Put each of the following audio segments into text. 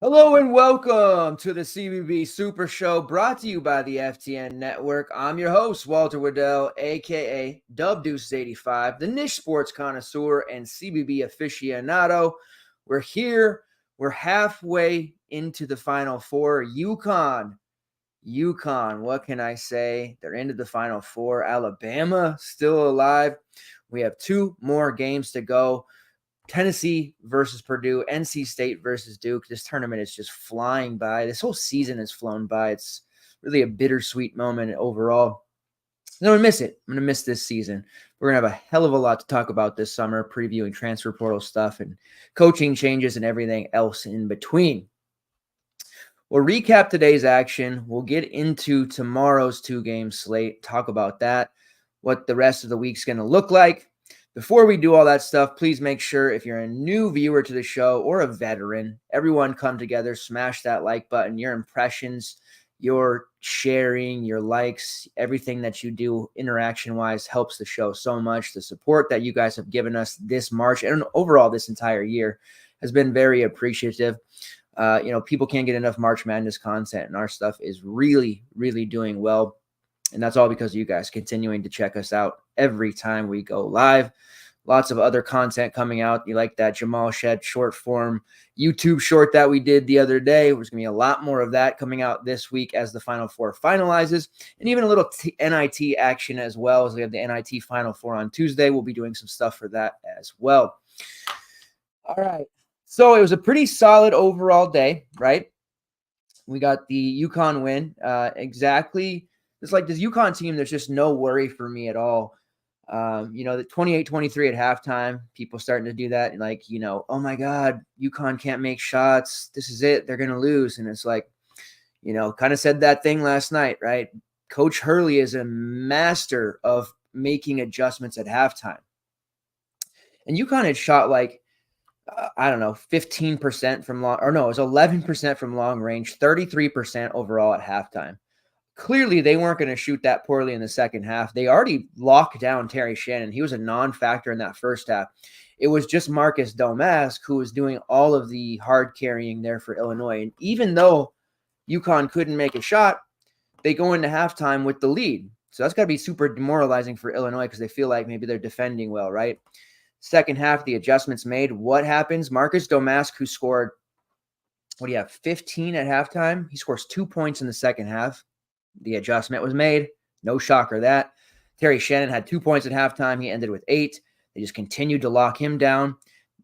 Hello and welcome to the CBB Supershow, brought to you by the FTN Network. I'm your host, Walter Waddell, a.k.a. Dubdeuces85, the niche sports connoisseur and CBB aficionado. We're here. We're halfway into the Final Four. UConn, what can I say? They're into the Final Four. Alabama still alive. We have two more games to go. Tennessee versus Purdue, NC State versus Duke. This tournament is just flying by. This whole season has flown by. It's really a bittersweet moment overall. I'm going to miss it. I'm going to miss this season. We're going to have a hell of a lot to talk about this summer, previewing transfer portal stuff and coaching changes and everything else in between. We'll recap today's action. We'll get into tomorrow's two-game slate, talk about that, what the rest of the week's going to look like. Before we do all that stuff, please make sure if you're a new viewer to the show or a veteran, everyone come together, smash that like button. Your impressions, your sharing, your likes, everything that you do interaction-wise helps the show so much. The support that you guys have given us this March and overall this entire year has been very appreciative. People can't get enough March Madness content, and our stuff is really, really doing well. And that's all because of you guys continuing to check us out every time we go live. Lots of other content coming out. You like that Jamal Shed short form YouTube short that we did the other day. There's going to be a lot more of that coming out this week as the Final Four finalizes. And even a little NIT action as well, as we have the NIT Final Four on Tuesday. We'll be doing some stuff for that as well. All right. So it was a pretty solid overall day, right? We got the UConn win. Exactly. It's like this UConn team, there's just no worry for me at all. The 28-23 at halftime, people starting to do that. And oh my God, UConn can't make shots. This is it. They're going to lose. And it's like, kind of said that thing last night, right? Coach Hurley is a master of making adjustments at halftime. And UConn had shot 15% from long, or no, it was 11% from long range, 33% overall at halftime. Clearly, they weren't going to shoot that poorly in the second half. They already locked down Terry Shannon. He was a non-factor in that first half. It was just Marcus Domask who was doing all of the hard carrying there for Illinois. And even though UConn couldn't make a shot, they go into halftime with the lead. So that's got to be super demoralizing for Illinois because they feel like maybe they're defending well, right? Second half, the adjustments made. What happens? Marcus Domask, who scored, 15 at halftime? He scores 2 points in the second half. The adjustment was made. No shocker that. Terry Shannon had 2 points at halftime. He ended with 8. They just continued to lock him down.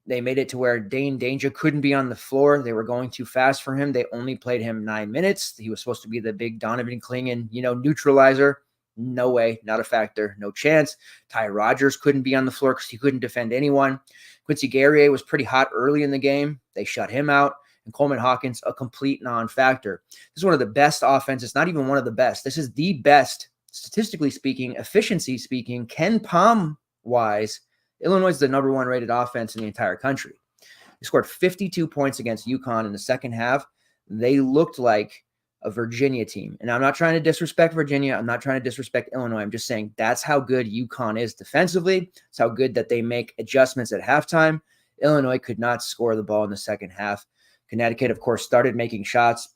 They made it to where Dane Danger couldn't be on the floor. They were going too fast for him. They only played him 9 minutes. He was supposed to be the big Donovan Clingan, neutralizer. No way, not a factor, no chance. Ty Rodgers couldn't be on the floor because he couldn't defend anyone. Quincy Guerrier was pretty hot early in the game. They shut him out. And Coleman Hawkins, a complete non-factor. This is one of the best offenses, not even one of the best. This is the best, statistically speaking, efficiency speaking, Ken Palm-wise. Illinois is the number one rated offense in the entire country. They scored 52 points against UConn in the second half. They looked like a Virginia team. And I'm not trying to disrespect Virginia. I'm not trying to disrespect Illinois. I'm just saying that's how good UConn is defensively. It's how good that they make adjustments at halftime. Illinois could not score the ball in the second half. Connecticut, of course, started making shots.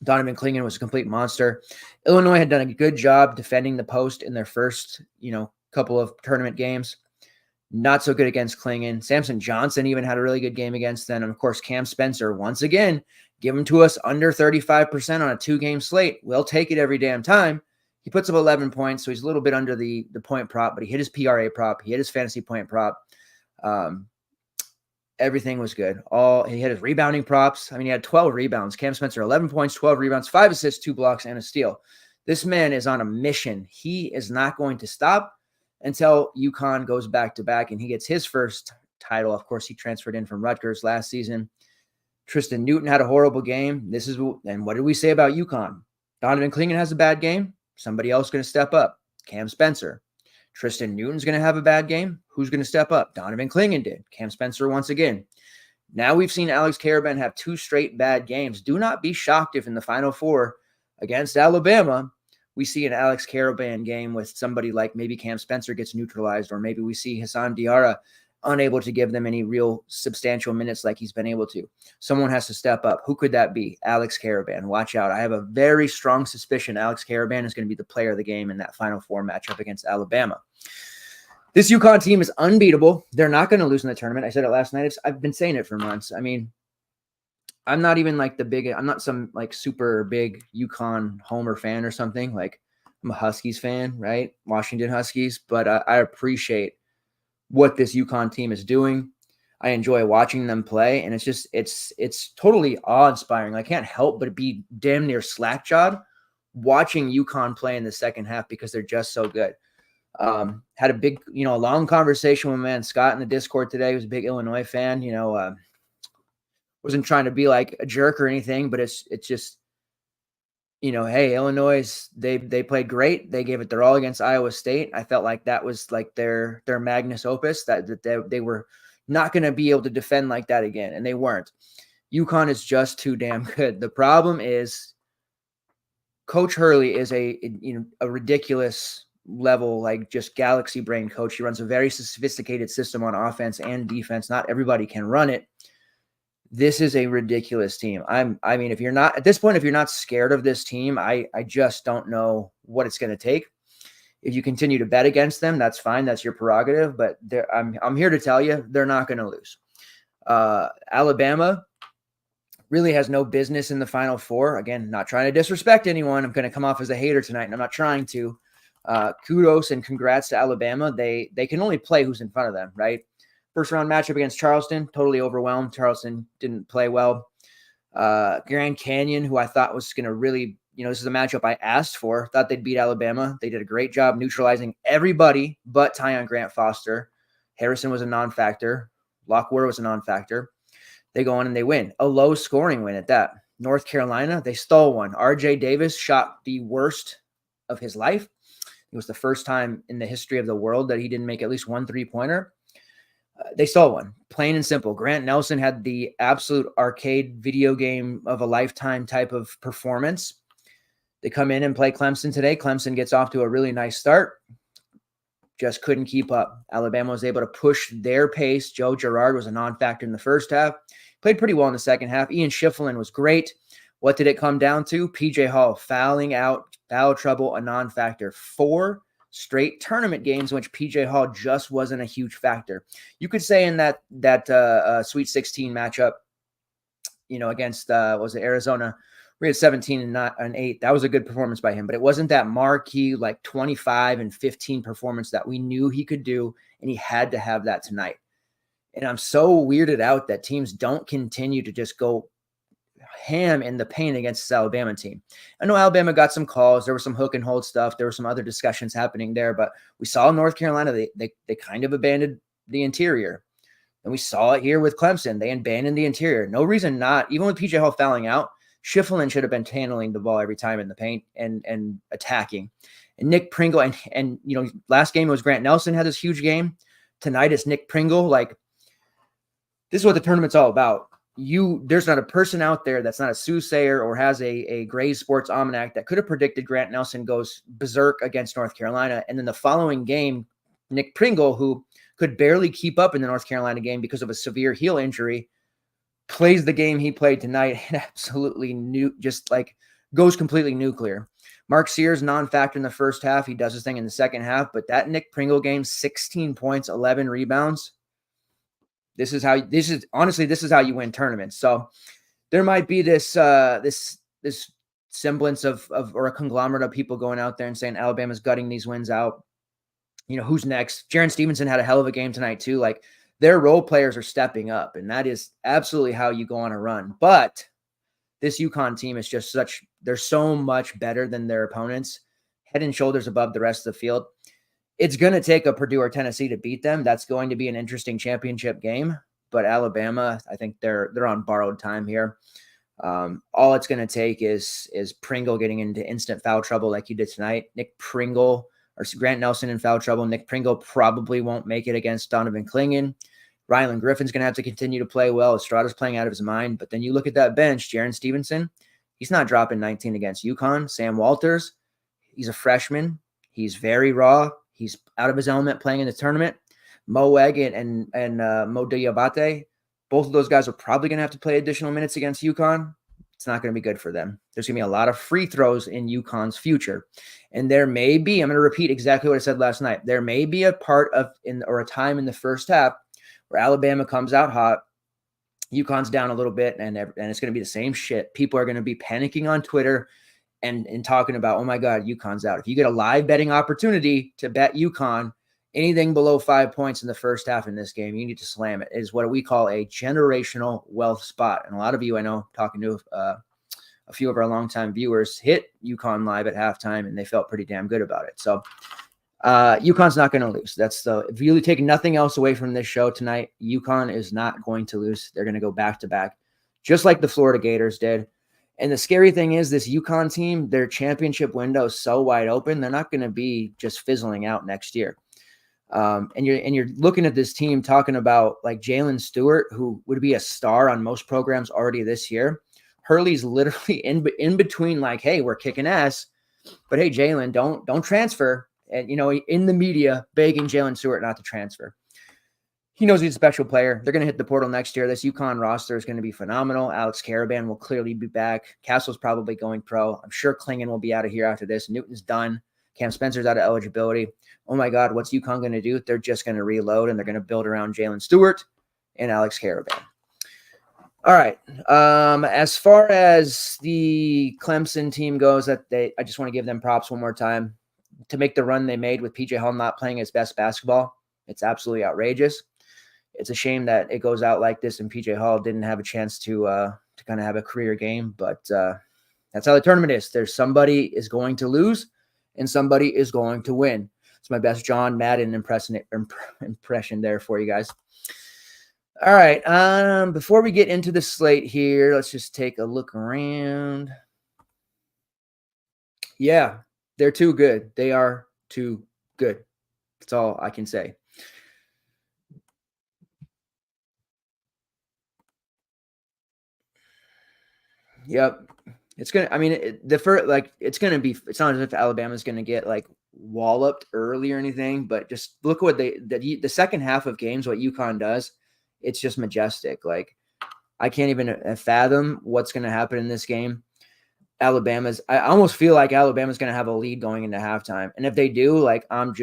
Donovan Clingan was a complete monster. Illinois had done a good job defending the post in their first, couple of tournament games. Not so good against Clingan. Samson Johnson even had a really good game against them. And, of course, Cam Spencer, once again, give him to us under 35% on a two-game slate. We'll take it every damn time. He puts up 11 points, so he's a little bit under the point prop, but he hit his PRA prop. He hit his fantasy point prop. Everything was good. He had his rebounding props. He had 12 rebounds. Cam Spencer, 11 points, 12 rebounds, 5 assists, 2 blocks, and a steal. This man is on a mission. He is not going to stop. until UConn goes back-to-back and he gets his first title. Of course, he transferred in from Rutgers last season. Tristan Newton had a horrible game. And what did we say about UConn? Donovan Clingan has a bad game. Somebody else going to step up. Cam Spencer. Tristan Newton's going to have a bad game. Who's going to step up? Donovan Clingan did. Cam Spencer once again. Now we've seen Alex Karaban have 2 straight bad games. Do not be shocked if in the Final Four against Alabama, we see an Alex Karaban game with somebody like maybe Cam Spencer gets neutralized, or maybe we see Hassan Diarra unable to give them any real substantial minutes like he's been able to. Someone has to step up. Who could that be? Alex Karaban. Watch out. I have a very strong suspicion Alex Karaban is going to be the player of the game in that Final Four matchup against Alabama. This UConn team is unbeatable. They're not going to lose in the tournament. I said it last night. I've been saying it for months. I mean, I'm not even like I'm not some like super big UConn homer fan or something. Like, I'm a Huskies fan, right? Washington Huskies. But I appreciate what this UConn team is doing. I enjoy watching them play, and it's totally awe-inspiring. I can't help but be damn near slack-jawed watching UConn play in the second half because they're just so good. Had a big, a long conversation with my man Scott in the Discord today. He was a big Illinois fan. Wasn't trying to be like a jerk or anything, but it's just, hey, Illinois, they played great. They gave it their all against Iowa State. I felt like that was like their magnus opus, that they were not going to be able to defend like that again, and they weren't. UConn is just too damn good. The problem is Coach Hurley is a ridiculous level, like just galaxy brain coach. He runs a very sophisticated system on offense and defense. Not everybody can run it. This is a ridiculous team. I mean, if you're not at this point, if you're not scared of this team, I just don't know what it's going to take. If you continue to bet against them, that's fine. That's your prerogative. But I'm here to tell you, they're not going to lose. Alabama really has no business in the Final Four. Again, not trying to disrespect anyone. I'm going to come off as a hater tonight, and I'm not trying to. Kudos and congrats to Alabama. They can only play who's in front of them, right? First round matchup against Charleston, totally overwhelmed. Charleston didn't play well. Grand Canyon, who I thought was going to really, this is a matchup I asked for. Thought they'd beat Alabama. They did a great job neutralizing everybody but Tyon Grant Foster. Harrison was a non-factor. Lockwood was a non-factor. They go on and they win. A low-scoring win at that. North Carolina, they stole one. R.J. Davis shot the worst of his life. It was the first time in the history of the world that he didn't make at least one three-pointer. They stole one, plain and simple. Grant Nelson had the absolute arcade video game of a lifetime type of performance. They come in and play Clemson today. Clemson gets off to a really nice start. Just couldn't keep up. Alabama was able to push their pace. Joe Girard was a non-factor in the first half. Played pretty well in the second half. Ian Schiffelin was great. What did it come down to? P.J. Hall fouling out, foul trouble, a non-factor. 4 straight tournament games in which P.J. Hall just wasn't a huge factor. You could say in that Sweet 16 matchup, against was it Arizona, we had 17 and not an 8. That was a good performance by him, but it wasn't that marquee like 25 and 15 performance that we knew he could do, and he had to have that tonight. And I'm so weirded out that teams don't continue to just go ham in the paint against this Alabama team. I know Alabama got some calls. There was some hook and hold stuff. There were some other discussions happening there, but we saw North Carolina, they kind of abandoned the interior. And we saw it here with Clemson. They abandoned the interior. No reason not. Even with P.J. Hall fouling out, Schiffelin should have been handling the ball every time in the paint and attacking. And Nick Pringle, and last game was Grant Nelson had this huge game. Tonight it's Nick Pringle. Like, this is what the tournament's all about. There's not a person out there that's not a soothsayer or has a Gray Sports Almanac that could have predicted Grant Nelson goes berserk against North Carolina. And then the following game, Nick Pringle, who could barely keep up in the North Carolina game because of a severe heel injury, plays the game he played tonight and absolutely goes completely nuclear. Mark Sears, non-factor in the first half. He does his thing in the second half, but that Nick Pringle game, 16 points, 11 rebounds. This is how you win tournaments. So there might be this semblance of or a conglomerate of people going out there and saying Alabama's gutting these wins out. Who's next? Jaron Stevenson had a hell of a game tonight too. Like, their role players are stepping up, and that is absolutely how you go on a run. But this UConn team is just they're so much better than their opponents, head and shoulders above the rest of the field. It's going to take a Purdue or Tennessee to beat them. That's going to be an interesting championship game. But Alabama, I think they're on borrowed time here. All it's going to take is Pringle getting into instant foul trouble like he did tonight. Nick Pringle or Grant Nelson in foul trouble. Nick Pringle probably won't make it against Donovan Clingan. Rylan Griffin's going to have to continue to play well. Estrada's playing out of his mind. But then you look at that bench, Jaron Stevenson, he's not dropping 19 against UConn. Sam Walters, he's a freshman. He's very raw. He's out of his element playing in the tournament. Mo Egg and Mo Diabate, both of those guys are probably going to have to play additional minutes against UConn. It's not going to be good for them. There's going to be a lot of free throws in UConn's future. And there may be, I'm going to repeat exactly what I said last night. There may be a part of or a time in the first half where Alabama comes out hot, UConn's down a little bit, and it's going to be the same shit. People are going to be panicking on Twitter and talking about, oh my God, UConn's out. If you get a live betting opportunity to bet UConn, anything below 5 points in the first half in this game, you need to slam it. It is what we call a generational wealth spot. And a lot of you, I know, talking to a few of our longtime viewers, hit UConn live at halftime, and they felt pretty damn good about it. So UConn's not going to lose. If you take nothing else away from this show tonight, UConn is not going to lose. They're going to go back to back, just like the Florida Gators did. And the scary thing is this UConn team, their championship window is so wide open, they're not going to be just fizzling out next year. And you're looking at this team talking about like Jalen Stewart, who would be a star on most programs already this year. Hurley's literally in between, like, hey, we're kicking ass, but hey, Jalen, don't transfer. And in the media begging Jalen Stewart not to transfer. He knows he's a special player. They're going to hit the portal next year. This UConn roster is going to be phenomenal. Alex Caravan will clearly be back. Castle's probably going pro. I'm sure Clingan will be out of here after this. Newton's done. Cam Spencer's out of eligibility. Oh my God, what's UConn going to do? They're just going to reload, and they're going to build around Jalen Stewart and Alex Caravan. All right. As far as the Clemson team goes, I just want to give them props one more time to make the run they made with PJ Hall not playing his best basketball. It's absolutely outrageous. It's a shame that it goes out like this and PJ Hall didn't have a chance to kind of have a career game, but that's how the tournament is. There's somebody is going to lose and somebody is going to win. It's my best John Madden impression there for you guys. All right. Before we get into the slate here, let's just take a look around. Yeah, they're too good. They are too good. That's all I can say. Yep. It's going to, it's going to be, it's not as if Alabama's going to get like walloped early or anything, but just look what the second half of games, what UConn does. It's just majestic. Like, I can't even fathom what's going to happen in this game. I almost feel like Alabama's going to have a lead going into halftime. And if they do, like, I'm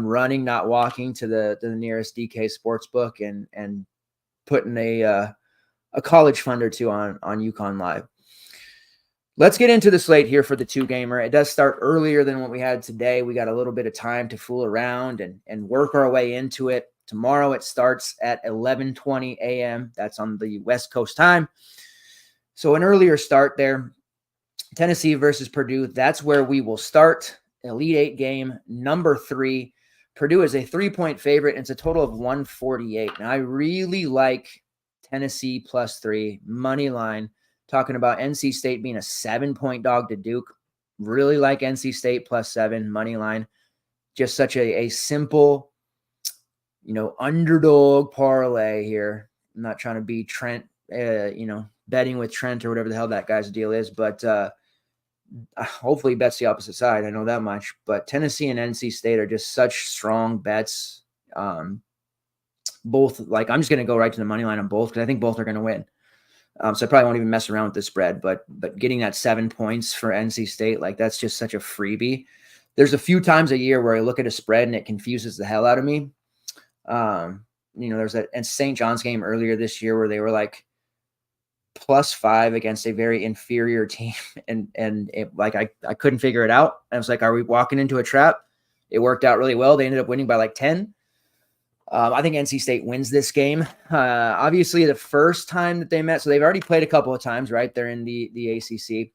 running, not walking to the nearest DK Sportsbook and putting a college fund or two on UConn Live. Let's get into the slate here for the two-gamer. It does start earlier than what we had today. We got a little bit of time to fool around and work our way into it. Tomorrow it starts at 11:20 a.m. That's on the West Coast time. So an earlier start there. Tennessee versus Purdue. That's where we will start. Elite Eight game, number 3. Purdue is a 3-point favorite. And it's a total of 148. Now, I really like Tennessee +3 money line. Talking about NC State being a 7-point dog to Duke. Really like NC State +7 money line. Just such a simple, underdog parlay here. I'm not trying to be Trent, betting with Trent or whatever the hell that guy's deal is, but hopefully he bets the opposite side. I know that much. But Tennessee and NC State are just such strong bets. Both, like, I'm just going to go right to the money line on both because I think both are going to win. So I probably won't even mess around with the spread, but getting that 7 points for NC State, like, that's just such a freebie. There's a few times a year where I look at a spread and it confuses the hell out of me. There's that St. John's game earlier this year where they were like +5 against a very inferior team. And I couldn't figure it out. I was like, are we walking into a trap? It worked out really well. They ended up winning by like 10. I think NC State wins this game. Obviously, the first time that they met, so they've already played a couple of times, right? They're in the ACC.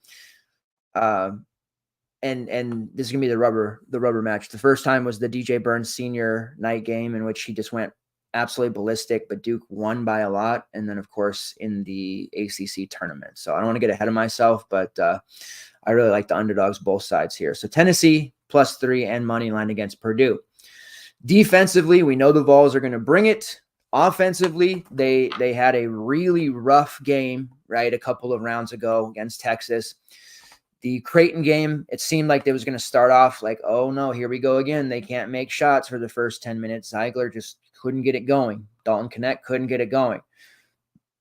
and this is gonna be the rubber match. The first time was the DJ Burns senior night game in which he just went absolutely ballistic, but Duke won by a lot. And then, of course, in the ACC tournament. So I don't want to get ahead of myself, but I really like the underdogs both sides here. So Tennessee +3 and money line against Purdue. Defensively, we know the Vols are going to bring it. Offensively, they had a really rough game, right, a couple of rounds ago against Texas. The Creighton game, it seemed like they was going to start off like, oh, no, here we go again. They can't make shots for the first 10 minutes. Ziegler just couldn't get it going. Dalton Knecht couldn't get it going.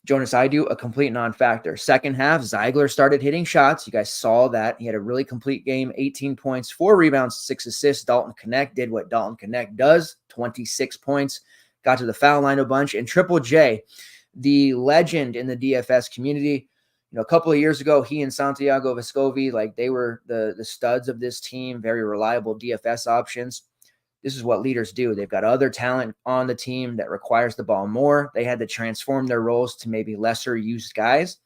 Jonas Idu, a complete non-factor. Second half, Ziegler started hitting shots. You guys saw that. He had a really complete game, 18 points, 4 rebounds, 6 assists. Dalton Knecht did what Dalton Knecht does, 26 points, got to the foul line a bunch. And Triple J, the legend in the DFS community, a couple of years ago, he and Santiago Vescovi, like they were the studs of this team, very reliable DFS options. This is what leaders do. They've got other talent on the team that requires the ball more. They had to transform their roles to maybe lesser used guys.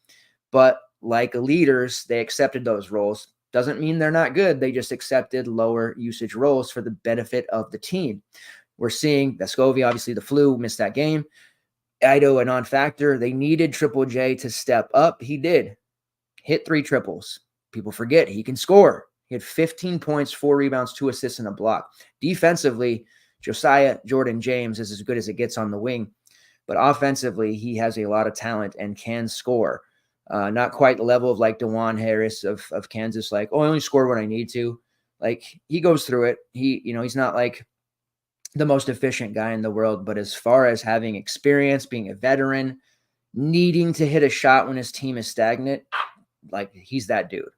But like leaders, they accepted those roles. Doesn't mean they're not good. They just accepted lower usage roles for the benefit of the team. We're seeing Vescovi, obviously the flu, missed that game. Ido, a non-factor. They needed Triple J to step up. He did. Hit 3 triples. People forget he can score. He had 15 points, 4 rebounds, 2 assists, and a block. Defensively, Josiah Jordan James is as good as it gets on the wing. But offensively, he has a lot of talent and can score. Not quite the level of like DeJuan Harris of Kansas, like, oh, I only score when I need to. Like, he goes through it. He's not like the most efficient guy in the world, but as far as having experience, being a veteran, needing to hit a shot when his team is stagnant, like he's that dude.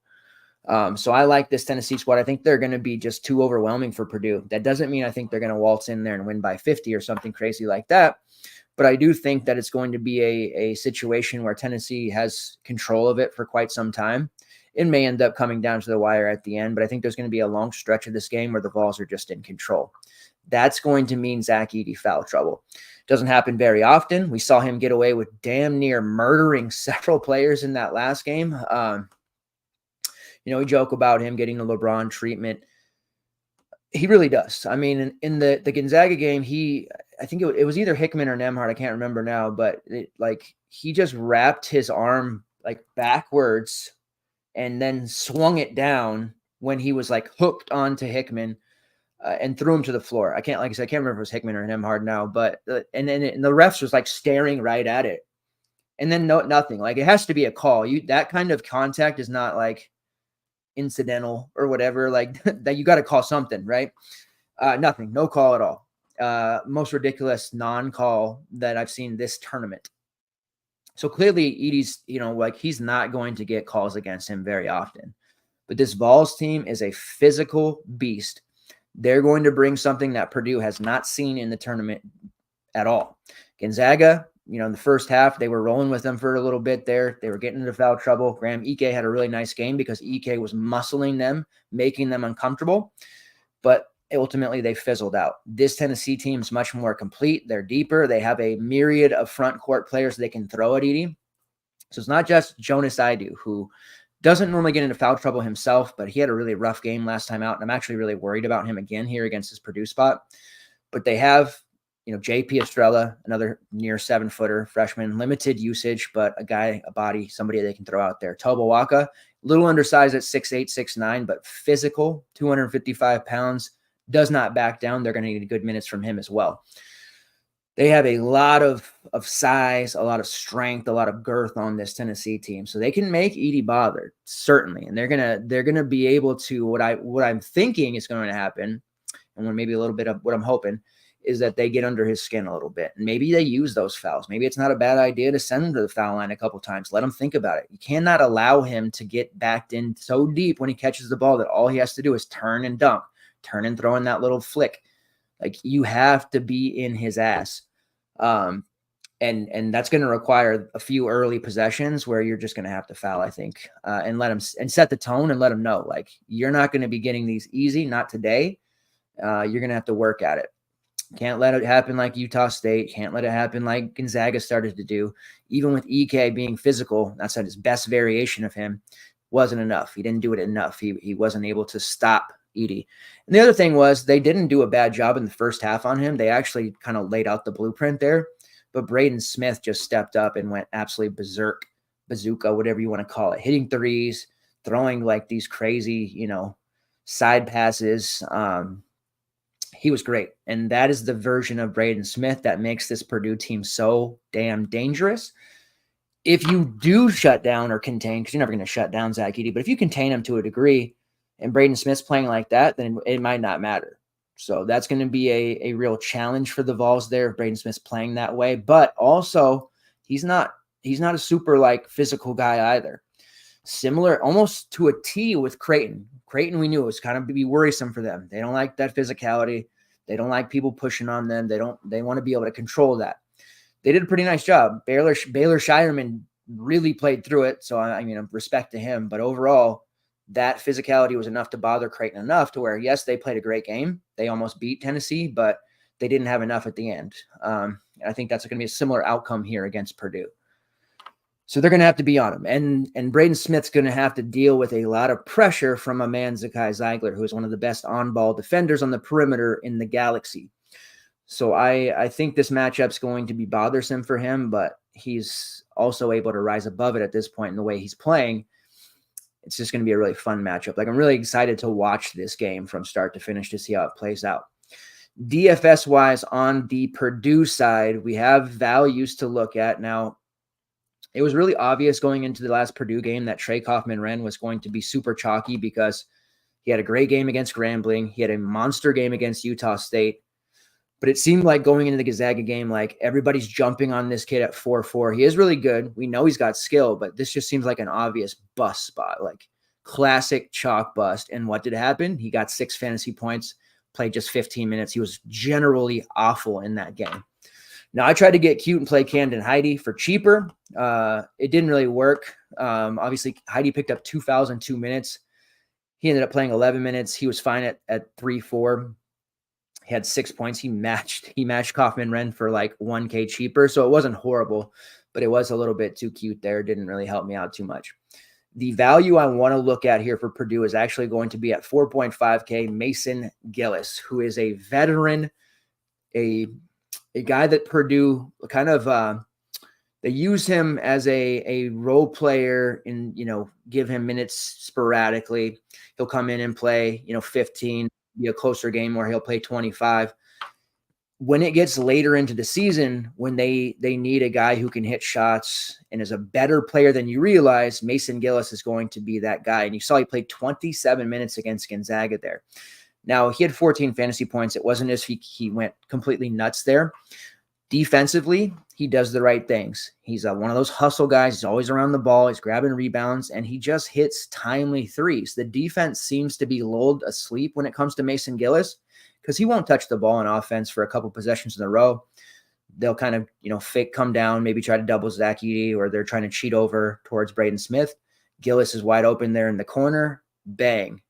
So I like this Tennessee squad. I think they're going to be just too overwhelming for Purdue. That doesn't mean I think they're going to waltz in there and win by 50 or something crazy like that. But I do think that it's going to be a situation where Tennessee has control of it for quite some time. It may end up coming down to the wire at the end, but I think there's going to be a long stretch of this game where the Vols are just in control. That's going to mean Zach Edey foul trouble. Doesn't happen very often. We saw him get away with damn near murdering several players in that last game. We joke about him getting the LeBron treatment. He really does. I mean, in the Gonzaga game, I think it was either Hickman or Nembhard. I can't remember now, but he just wrapped his arm like backwards and then swung it down when he was like hooked onto Hickman. And threw him to the floor. I can't remember if it was Hickman or Nembhard now, but and the refs was like staring right at it, and then nothing. Like, it has to be a call. That kind of contact is not like incidental or whatever. Like that, you got to call something, right? Nothing, no call at all. Most ridiculous non-call that I've seen this tournament. So clearly, Edey's he's not going to get calls against him very often. But this Vols team is a physical beast. They're going to bring something that Purdue has not seen in the tournament at all. Gonzaga, in the first half, they were rolling with them for a little bit there. They were getting into foul trouble. Graham Ike had a really nice game because Ike was muscling them, making them uncomfortable. But ultimately, they fizzled out. This Tennessee team is much more complete. They're deeper. They have a myriad of front court players they can throw at Edey. So it's not just Jonas Idu, who doesn't normally get into foul trouble himself, but he had a really rough game last time out, and I'm actually really worried about him again here against his Purdue spot. But they have, J.P. Estrella, another near 7-footer freshman, limited usage, but a body, somebody they can throw out there. Toba Waka, little undersized at 6'8", 6'9", but physical, 255 pounds, does not back down. They're going to need good minutes from him as well. They have a lot of size, a lot of strength, a lot of girth on this Tennessee team, so they can make Edey bothered, certainly. And they're gonna be able to. What I'm thinking is going to happen, and maybe a little bit of what I'm hoping is that they get under his skin a little bit, and maybe they use those fouls. Maybe it's not a bad idea to send him to the foul line a couple times. Let him think about it. You cannot allow him to get backed in so deep when he catches the ball that all he has to do is turn and dunk, turn and throw in that little flick. Like, you have to be in his ass. And that's going to require a few early possessions where you're just going to have to foul, I think, and let him and set the tone and let him know, like, you're not going to be getting these easy, not today. You're going to have to work at it. Can't let it happen like Utah State. Can't let it happen like Gonzaga started to do. Even with Ike being physical, that's his best variation of him. wasn't enough. He didn't do it enough. He wasn't able to stop Edey. And the other thing was they didn't do a bad job in the first half on him. They actually kind of laid out the blueprint there. But Braden Smith just stepped up and went absolutely berserk, bazooka, whatever you want to call it, hitting threes, throwing like these crazy, side passes. He was great. And that is the version of Braden Smith that makes this Purdue team so damn dangerous. If you do shut down or contain, because you're never going to shut down Zach Edey, but if you contain him to a degree and Braden Smith's playing like that, then it might not matter. So that's going to be a real challenge for the Vols there if Braden Smith's playing that way. But also, he's not a super like physical guy either. Similar almost to a T with Creighton. Creighton, we knew it was kind of be worrisome for them. They don't like that physicality. They don't like people pushing on them. They want to be able to control that. They did a pretty nice job. Baylor Shireman really played through it. So I mean, respect to him, but overall that physicality was enough to bother Creighton enough to where, yes, they played a great game. They almost beat Tennessee, but they didn't have enough at the end. I think that's going to be a similar outcome here against Purdue. So they're going to have to be on him. And Braden Smith's going to have to deal with a lot of pressure from a man, Zakai Zeigler, who is one of the best on-ball defenders on the perimeter in the galaxy. So I think this matchup's going to be bothersome for him, but he's also able to rise above it at this point in the way he's playing. It's just going to be a really fun matchup. Like, I'm really excited to watch this game from start to finish to see how it plays out. DFS-wise, on the Purdue side, we have values to look at. Now, it was really obvious going into the last Purdue game that Trey Kaufman-Renn was going to be super chalky because he had a great game against Grambling. He had a monster game against Utah State. But it seemed like going into the Gonzaga game, like everybody's jumping on this kid at 4-4. He is really good. We know he's got skill, but this just seems like an obvious bust spot, like classic chalk bust. And what did happen? He got 6 fantasy points, played just 15 minutes. He was generally awful in that game. Now, I tried to get cute and play Camden Heide for cheaper. It didn't really work. Obviously, Heide picked up 2 fouls in 2 minutes. He ended up playing 11 minutes. He was fine at 3-4. He had 6 points. He matched Kaufman-Renn for like 1K cheaper. So it wasn't horrible, but it was a little bit too cute there. Didn't really help me out too much. The value I want to look at here for Purdue is actually going to be at 4.5K, Mason Gillis, who is a veteran, a guy that Purdue kind of they use him as a role player and, give him minutes sporadically. He'll come in and play, 15, be a closer game where he'll play 25. When it gets later into the season, when they need a guy who can hit shots and is a better player than you realize, Mason Gillis is going to be that guy. And you saw he played 27 minutes against Gonzaga there. Now, he had 14 fantasy points. It wasn't as if he went completely nuts there. Defensively, he does the right things. He's one of those hustle guys. He's always around the ball. He's grabbing rebounds, and he just hits timely threes. The defense seems to be lulled asleep when it comes to Mason Gillis because he won't touch the ball on offense for a couple possessions in a row. They'll kind of, fake come down, maybe try to double Zach Edey, or they're trying to cheat over towards Braden Smith. Gillis is wide open there in the corner. Bang.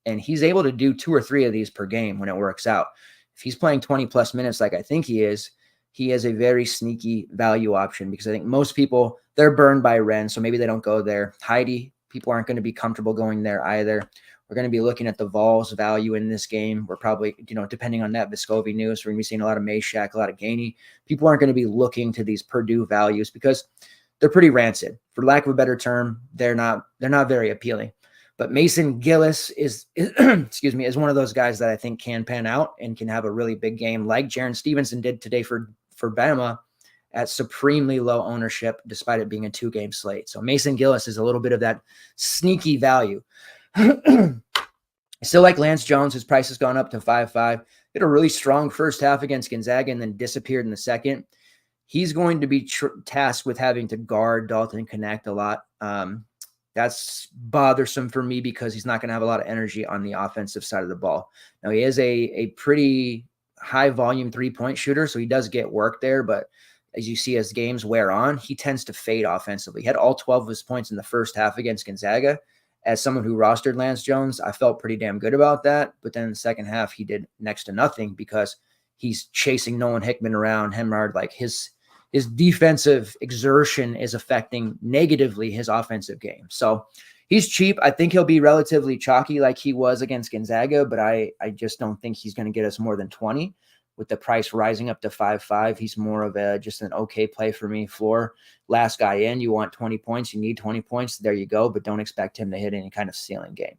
And he's able to do 2 or 3 of these per game when it works out. If he's playing 20-plus minutes like I think he is a very sneaky value option because I think most people, they're burned by Renn, so maybe they don't go there. Heide, people aren't going to be comfortable going there either. We're going to be looking at the Vols value in this game. We're probably, depending on that Vescovi news, we're going to be seeing a lot of Meshack, a lot of Gainey. People aren't going to be looking to these Purdue values because they're pretty rancid. For lack of a better term, they're not very appealing. But Mason Gillis is one of those guys that I think can pan out and can have a really big game like Jaren Stevenson did today for Bama at supremely low ownership, despite it being a 2-game slate. So Mason Gillis is a little bit of that sneaky value. Still like Lance Jones, his price has gone up to 5.5. He had a really strong first half against Gonzaga and then disappeared in the second. He's going to be tasked with having to guard Dalton Connect a lot. That's bothersome for me because he's not going to have a lot of energy on the offensive side of the ball. Now, he is a pretty high volume 3-point shooter, so he does get work there. But as you see, as games wear on, he tends to fade offensively. He had all 12 of his points in the first half against Gonzaga. As someone who rostered Lance Jones, I felt pretty damn good about that. But then in the second half, he did next to nothing because he's chasing Nolan Hickman around him hard. Like his defensive exertion is affecting negatively his offensive game. So He's cheap. I think he'll be relatively chalky like he was against Gonzaga, but I just don't think he's going to get us more than 20. With the price rising up to 5.5, he's more of just an okay play for me. Floor, last guy in. You want 20 points, you need 20 points. There you go, but don't expect him to hit any kind of ceiling game.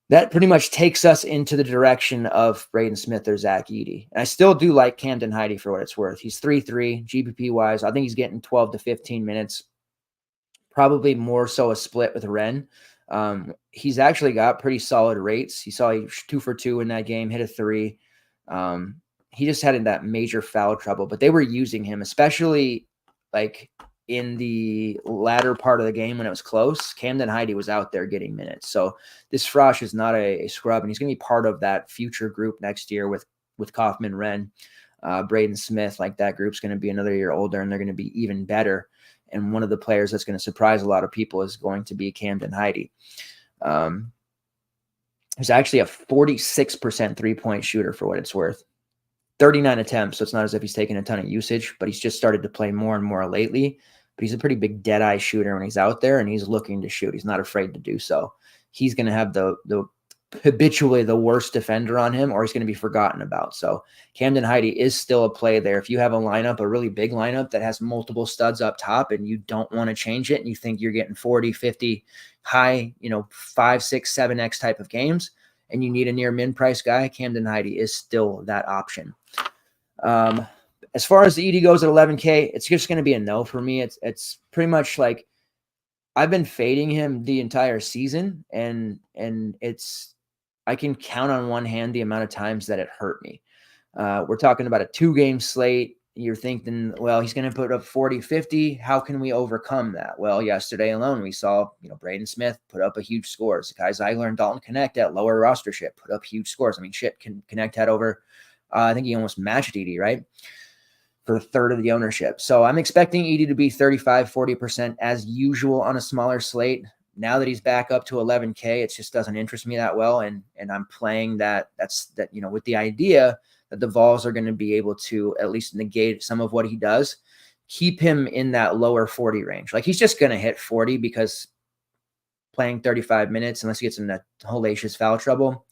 That pretty much takes us into the direction of Braden Smith or Zach Edey. And I still do like Camden Heide for what it's worth. He's 3.3 GPP-wise. I think he's getting 12 to 15 minutes. Probably more so a split with Ren. He's actually got pretty solid rates. He saw 2 for 2 in that game, hit a 3. He just had that major foul trouble, but they were using him, especially like in the latter part of the game when it was close. Camden Heide was out there getting minutes. So this Frosh is not a scrub, and he's going to be part of that future group next year with Kaufman, Ren, Braden Smith. Like that group's going to be another year older, and they're going to be even better. And one of the players that's going to surprise a lot of people is going to be Camden Heide. He's actually a 46% three-point shooter for what it's worth. 39 attempts, so it's not as if he's taking a ton of usage, but he's just started to play more and more lately. But he's a pretty big dead-eye shooter when he's out there, and he's looking to shoot. He's not afraid to do so. He's going to have the habitually the worst defender on him, or he's going to be forgotten about. So Camden Heide is still a play there. If you have a lineup, a really big lineup that has multiple studs up top, and you don't want to change it, and you think you're getting 40, 50 high, 5, 6, 7x type of games, and you need a near min price guy, Camden Heide is still that option. As far as the Edey goes at 11K, it's just going to be a no for me. It's pretty much like I've been fading him the entire season, and I can count on one hand the amount of times that it hurt me. We're talking about a 2-game slate. You're thinking, well, he's going to put up 40, 50. How can we overcome that? Well, yesterday alone, we saw, Braden Smith put up a huge scores. Guy Ziegler and Dalton Connect at lower rostership put up huge scores. I mean, Connect had over, I think he almost matched Edey, right? For a third of the ownership. So I'm expecting Edey to be 35, 40% as usual on a smaller slate. Now that he's back up to 11K, it just doesn't interest me that well. And I'm playing that with the idea that the Vols are going to be able to at least negate some of what he does, keep him in that lower 40 range. Like he's just going to hit 40 because playing 35 minutes, unless he gets in that hellacious foul trouble,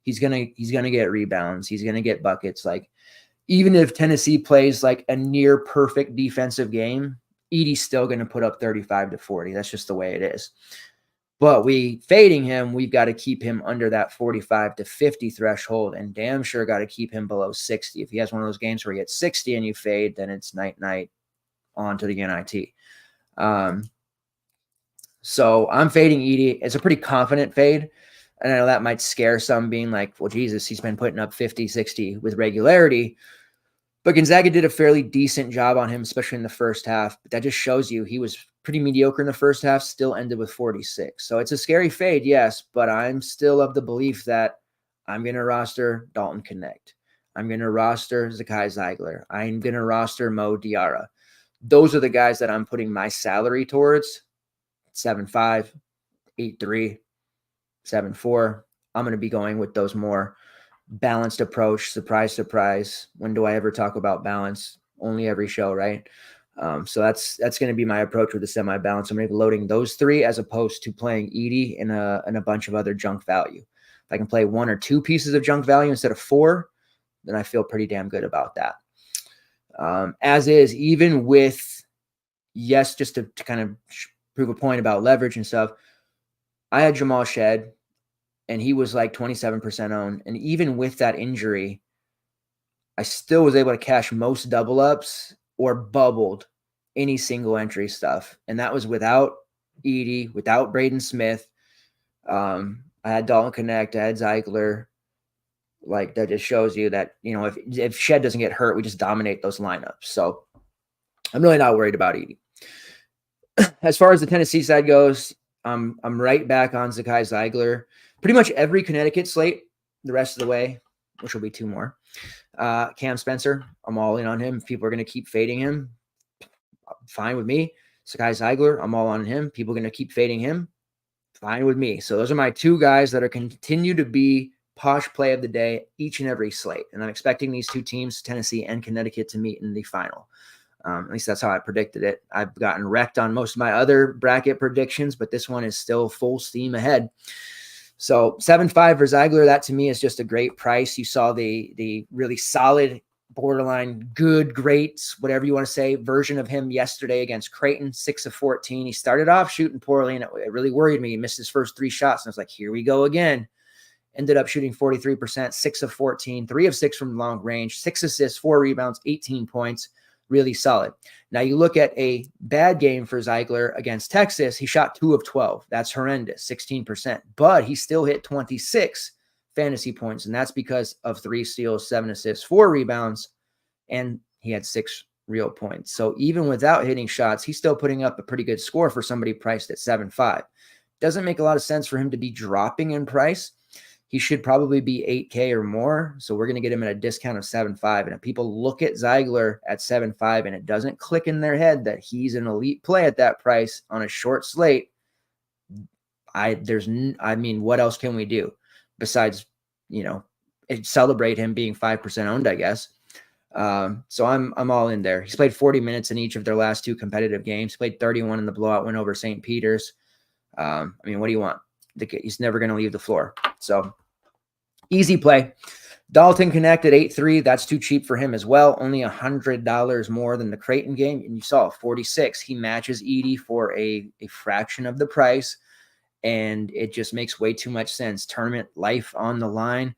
he's going to get rebounds. He's going to get buckets. Like even if Tennessee plays like a near perfect defensive game, Edey's still going to put up 35 to 40. That's just the way it is. But fading him, we've got to keep him under that 45 to 50 threshold, and damn sure got to keep him below 60. If he has one of those games where he gets 60 and you fade, then it's night on to the NIT. So I'm fading Edey. It's a pretty confident fade. And I know that might scare some, being like, well, Jesus, he's been putting up 50, 60 with regularity. But Gonzaga did a fairly decent job on him, especially in the first half. But that just shows you he was pretty mediocre in the first half, still ended with 46. So it's a scary fade, yes, but I'm still of the belief that I'm going to roster Dalton Connect. I'm going to roster Zakai Ziegler. I'm going to roster Mo Diarra. Those are the guys that I'm putting my salary towards. 7.5, 8.3, 7.4. I'm going to be going with those more balanced approach. Surprise, surprise. When do I ever talk about balance? Only every show, right? So that's going to be my approach with the semi-balance. I'm going to be loading those three as opposed to playing Edey in a bunch of other junk value. If I can play 1 or 2 pieces of junk value instead of 4, then I feel pretty damn good about that. As is, even with, yes, just to kind of prove a point about leverage and stuff, I had Jamal Shed, and he was like 27% owned. And even with that injury, I still was able to cash most double ups or bubbled any single entry stuff. And that was without Edey, without Braden Smith. I had Dalton Connect, I had Ziegler. Like that just shows you that, if Shed doesn't get hurt, we just dominate those lineups. So I'm really not worried about Edey. As far as the Tennessee side goes, I'm right back on Zakai Ziegler. Pretty much every Connecticut slate the rest of the way, which will be 2 more. Cam Spencer, I'm all in on him. If people are going to keep fading him, fine with me. Zakai Ziegler, I'm all on him. People are going to keep fading him, fine with me. So those are my 2 guys that are continue to be posh play of the day each and every slate. And I'm expecting these 2 teams, Tennessee and Connecticut, to meet in the final. At least that's how I predicted it. I've gotten wrecked on most of my other bracket predictions, but this one is still full steam ahead. So 7.5 for Ziegler, that to me is just a great price. You saw the really solid, borderline good, great, whatever you want to say, version of him yesterday against Creighton, 6 of 14. He started off shooting poorly, and it really worried me. He missed his first 3 shots, and I was like, here we go again. Ended up shooting 43%, 6 of 14, 3 of 6 from long range, 6 assists, 4 rebounds, 18 points. Really solid. Now you look at a bad game for Ziegler against Texas. He shot 2 of 12. That's horrendous, 16%. But he still hit 26 fantasy points, and that's because of 3 steals, 7 assists, 4 rebounds, and he had 6 real points. So even without hitting shots, he's still putting up a pretty good score for somebody priced at 7.5. Doesn't make a lot of sense for him to be dropping in price. He should probably be 8K or more. So we're going to get him at a discount of 7.5. And if people look at Ziegler at 7.5 and it doesn't click in their head that he's an elite play at that price on a short slate, what else can we do besides, celebrate him being 5% owned, I guess. So I'm all in there. He's played 40 minutes in each of their last 2 competitive games. He played 31 in the blowout win over St. Peter's. What do you want? He's never going to leave the floor. So easy play. Dalton Connect at 8.3. That's too cheap for him as well. Only $100 more than the Creighton game. And you saw 46. He matches Edey for a fraction of the price. And it just makes way too much sense. Tournament life on the line.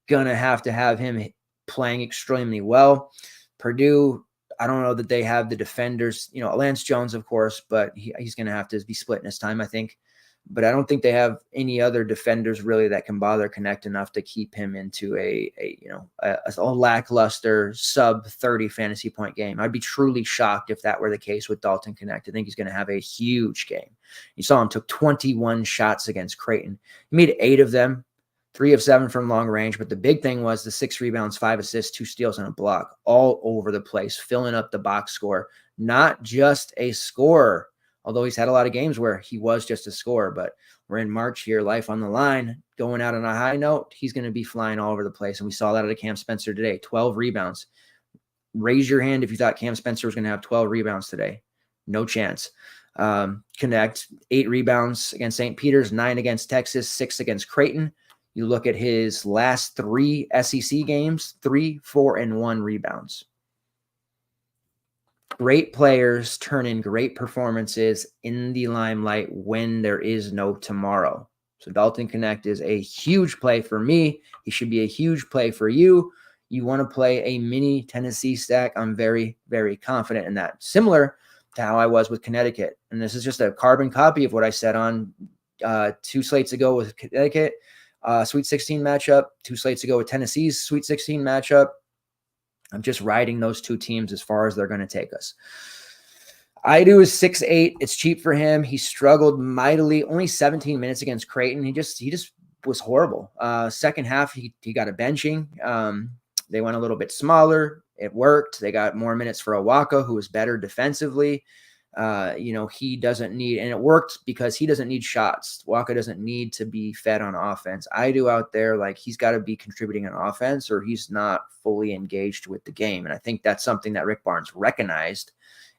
Gonna have to have him playing extremely well. Purdue, I don't know that they have the defenders. Lance Jones, of course, but he's going to have to be splitting his time, I think. But I don't think they have any other defenders really that can bother Connect enough to keep him into a lackluster sub 30 fantasy point game. I'd be truly shocked if that were the case with Dalton Connect. I think he's going to have a huge game. You saw him took 21 shots against Creighton. He made 8 of them, 3 of 7 from long range. But the big thing was the 6 rebounds, 5 assists, 2 steals, and a block all over the place, filling up the box score. Not just a scorer. Although he's had a lot of games where he was just a scorer, but we're in March here, life on the line, going out on a high note. He's going to be flying all over the place. And we saw that out of Cam Spencer today, 12 rebounds. Raise your hand if you thought Cam Spencer was going to have 12 rebounds today. No chance. Connect, 8 rebounds against St. Peter's, 9 against Texas, 6 against Creighton. You look at his last 3 SEC games, 3, 4, and 1 rebounds. Great players turn in great performances in the limelight when there is no tomorrow. So Dalton Connect is a huge play for me. He should be a huge play for you. You want to play a mini Tennessee stack. I'm very, very confident in that. Similar to how I was with Connecticut. And this is just a carbon copy of what I said on 2 slates ago with Connecticut Sweet 16 matchup, 2 slates ago with Tennessee's Sweet 16 matchup. I'm just riding those 2 teams as far as they're going to take us. Idu is 6'8". It's cheap for him. He struggled mightily. Only 17 minutes against Creighton. He just was horrible. Second half, he got a benching. They went a little bit smaller. It worked. They got more minutes for Awaka, who was better defensively. He doesn't need, and it worked because he doesn't need shots. Waka doesn't need to be fed on offense. I do out there, he's got to be contributing on offense or he's not fully engaged with the game. And I think that's something that Rick Barnes recognized,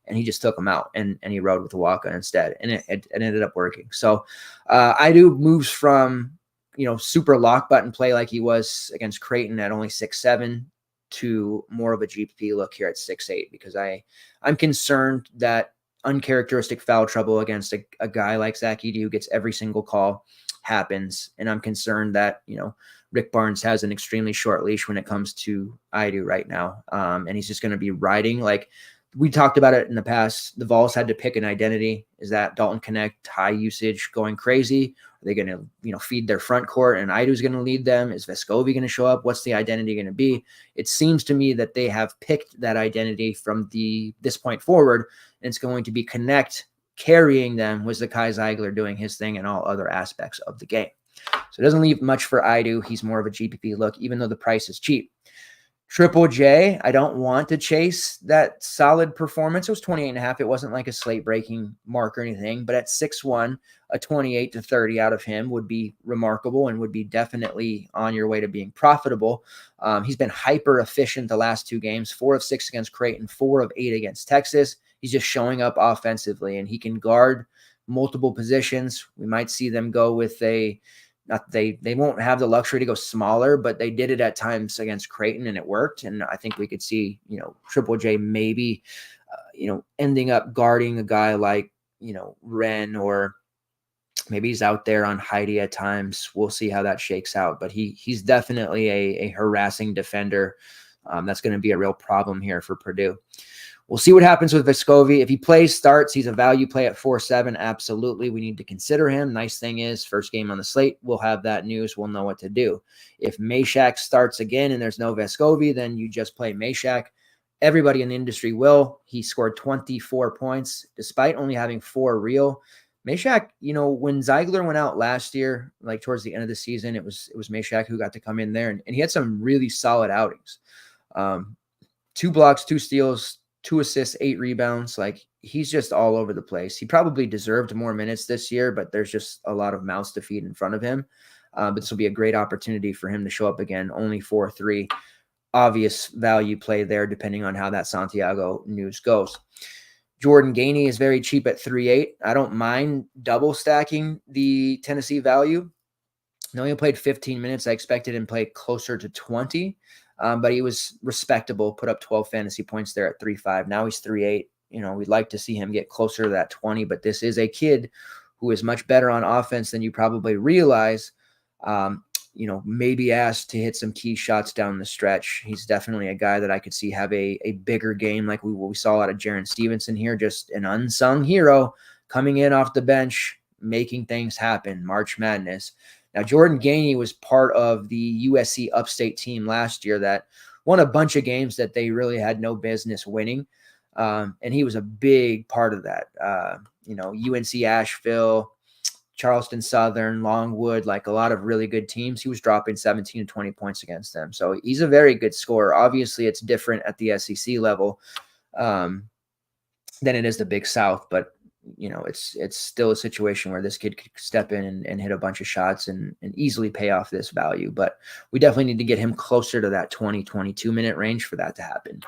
and he just took him out and he rode with Waka instead. And it ended up working. So Idu moves from, super lock button play like he was against Creighton at only 6'7" to more of a GPP look here at 6'8", because I'm concerned that uncharacteristic foul trouble against a guy like Zach Edey who gets every single call happens. And I'm concerned that, Rick Barnes has an extremely short leash when it comes to Idu right now. And he's just going to be riding. Like we talked about it in the past, the Vols had to pick an identity. Is that Dalton Connect, high usage, going crazy? Are they going to, feed their front court and Idu's going to lead them? Is Vescovi going to show up? What's the identity going to be? It seems to me that they have picked that identity from this point forward. And it's going to be Connect carrying them with Zakai Ziegler doing his thing in all other aspects of the game. So it doesn't leave much for Idu. He's more of a GPP look, even though the price is cheap. Triple J, I don't want to chase that solid performance. It was 28.5. It wasn't like a slate breaking mark or anything, but at 6'1", a 28 to 30 out of him would be remarkable and would be definitely on your way to being profitable. He's been hyper efficient the last 2 games, 4 of 6 against Creighton, 4 of 8 against Texas. He's just showing up offensively, and he can guard multiple positions. We might see them go with they won't have the luxury to go smaller, but they did it at times against Creighton and it worked. And I think we could see, Triple J maybe, ending up guarding a guy like, Ren, or maybe he's out there on Heidi at times. We'll see how that shakes out, but he's definitely a harassing defender. That's going to be a real problem here for Purdue. We'll see what happens with Vescovi. If he starts, he's a value play at 4.7. Absolutely. We need to consider him. Nice thing is, first game on the slate, we'll have that news. We'll know what to do. If Meshack starts again and there's no Vescovi, then you just play Meshack. Everybody in the industry will. He scored 24 points despite only having 4 real. Meshack, when Zeigler went out last year, like towards the end of the season, it was Meshack who got to come in there, and he had some really solid outings. 2 blocks, 2 steals, 2 assists, 8 rebounds. Like, he's just all over the place. He probably deserved more minutes this year, but there's just a lot of mouths to feed in front of him. But this will be a great opportunity for him to show up again. Only 4.3. Obvious value play there, depending on how that Santiago news goes. Jordan Gainey is very cheap at 3.8. I don't mind double stacking the Tennessee value. He only played 15 minutes. I expected him to play closer to 20. But he was respectable, put up 12 fantasy points there at 3.5. Now he's 3.8. We'd like to see him get closer to that 20, but this is a kid who is much better on offense than you probably realize. Maybe asked to hit some key shots down the stretch. He's definitely a guy that I could see have a bigger game, like we saw out of Jaren Stevenson here, just an unsung hero coming in off the bench, making things happen. March Madness. Now, Jordan Gainey was part of the USC Upstate team last year that won a bunch of games that they really had no business winning. And he was a big part of that. UNC Asheville, Charleston Southern, Longwood, like a lot of really good teams. He was dropping 17 to 20 points against them. So he's a very good scorer. Obviously, it's different at the SEC level than it is the Big South, but it's still a situation where this kid could step in and hit a bunch of shots and easily pay off this value. But we definitely need to get him closer to that 20, 22-minute range for that to happen.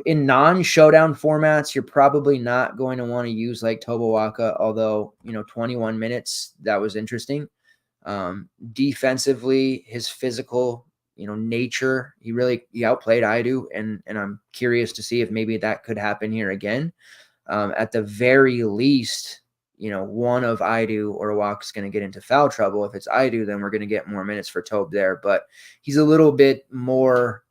In non-showdown formats, you're probably not going to want to use like Tobawaka, although, 21 minutes, that was interesting. Defensively, his physical nature, he outplayed Aidu, and I'm curious to see if maybe that could happen here again. At the very least, one of Aidu or Wak is going to get into foul trouble. If it's Aidu, then we're going to get more minutes for Tobe there, but he's a little bit more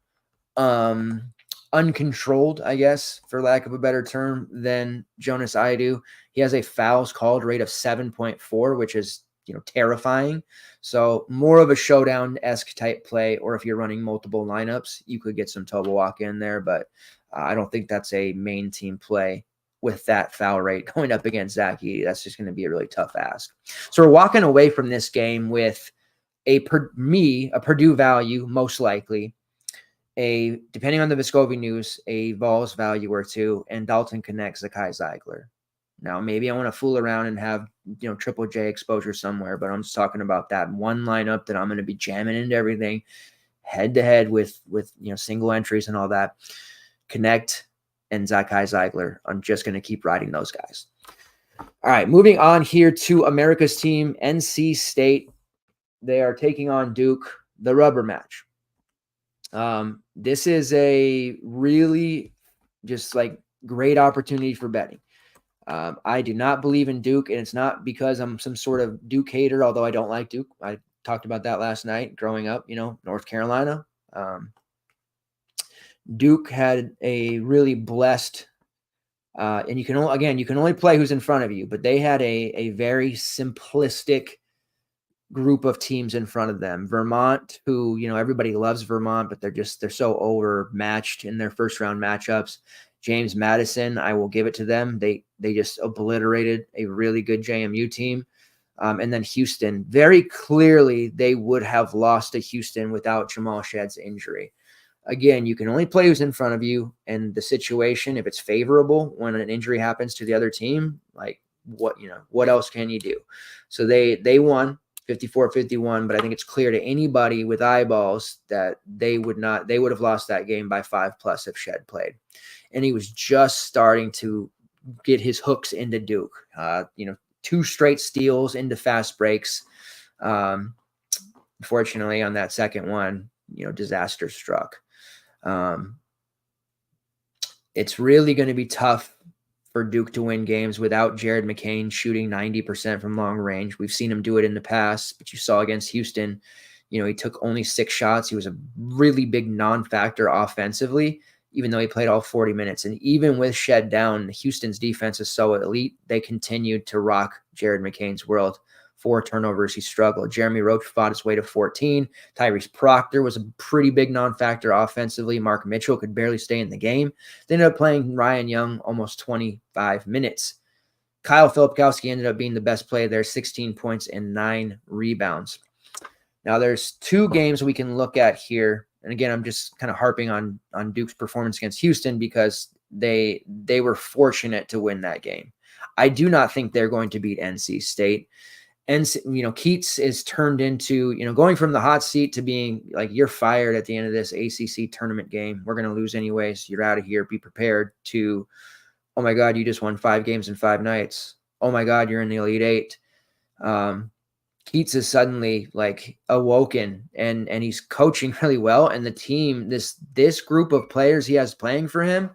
uncontrolled, I guess, for lack of a better term, than Jonas Aidu. He has a fouls called rate of 7.4, which is terrifying. So more of a showdown-esque type play, or if you're running multiple lineups, you could get some Tobawaka in there, but I don't think that's a main team play with that foul rate going up against Zach Edey. That's just going to be a really tough ask. So we're walking away from this game with a Purdue value, most likely, depending on the Vescovi news, a Vols value or 2, and Dalton connects Zakai Zeigler. Now, maybe I want to fool around and have, Triple J exposure somewhere, but I'm just talking about that one lineup that I'm going to be jamming into everything head to head with single entries and all that. Connect and Zakai Zeigler. I'm just going to keep riding those guys. All right, moving on here to America's team, NC State. They are taking on Duke, the rubber match. This is a really just like great opportunity for betting. I do not believe in Duke, and it's not because I'm some sort of Duke hater, although I don't like Duke. I talked about that last night growing up, North Carolina. Duke had a really blessed, and you can only play who's in front of you, but they had a very simplistic group of teams in front of them. Vermont, who, everybody loves Vermont, but they're so overmatched in their first round matchups. James Madison, I will give it to them. They just obliterated a really good JMU team. And then Houston, very clearly, they would have lost to Houston without Jamal Shedd's injury. Again, you can only play who's in front of you, and the situation, if it's favorable when an injury happens to the other team, like what else can you do? So they won 54-51, but I think it's clear to anybody with eyeballs that they would have lost that game by 5+ if Shedd played. And he was just starting to get his hooks into Duke. 2 straight steals into fast breaks. Unfortunately, on that second one, disaster struck. It's really going to be tough for Duke to win games without Jared McCain shooting 90% from long range. We've seen him do it in the past, but you saw against Houston, he took only 6 shots. He was a really big non-factor offensively, even though he played all 40 minutes. And even with Shedd down, Houston's defense is so elite, they continued to rock Jared McCain's world. 4 turnovers, he struggled. Jeremy Roach fought his way to 14. Tyrese Proctor was a pretty big non-factor offensively. Mark Mitchell could barely stay in the game. They ended up playing Ryan Young almost 25 minutes. Kyle Filipkowski ended up being the best player there, 16 points and 9 rebounds. Now, there's 2 games we can look at here. And again, I'm just kind of harping on Duke's performance against Houston because they were fortunate to win that game. I do not think they're going to beat NC State. And, Keats is turned into, going from the hot seat to being like, you're fired at the end of this ACC tournament game. We're going to lose anyways. You're out of here. Be prepared to, oh my God, you just won 5 games in 5 nights. Oh my God, you're in the Elite 8. Keats is suddenly like awoken and he's coaching really well. And the team, this group of players he has playing for him,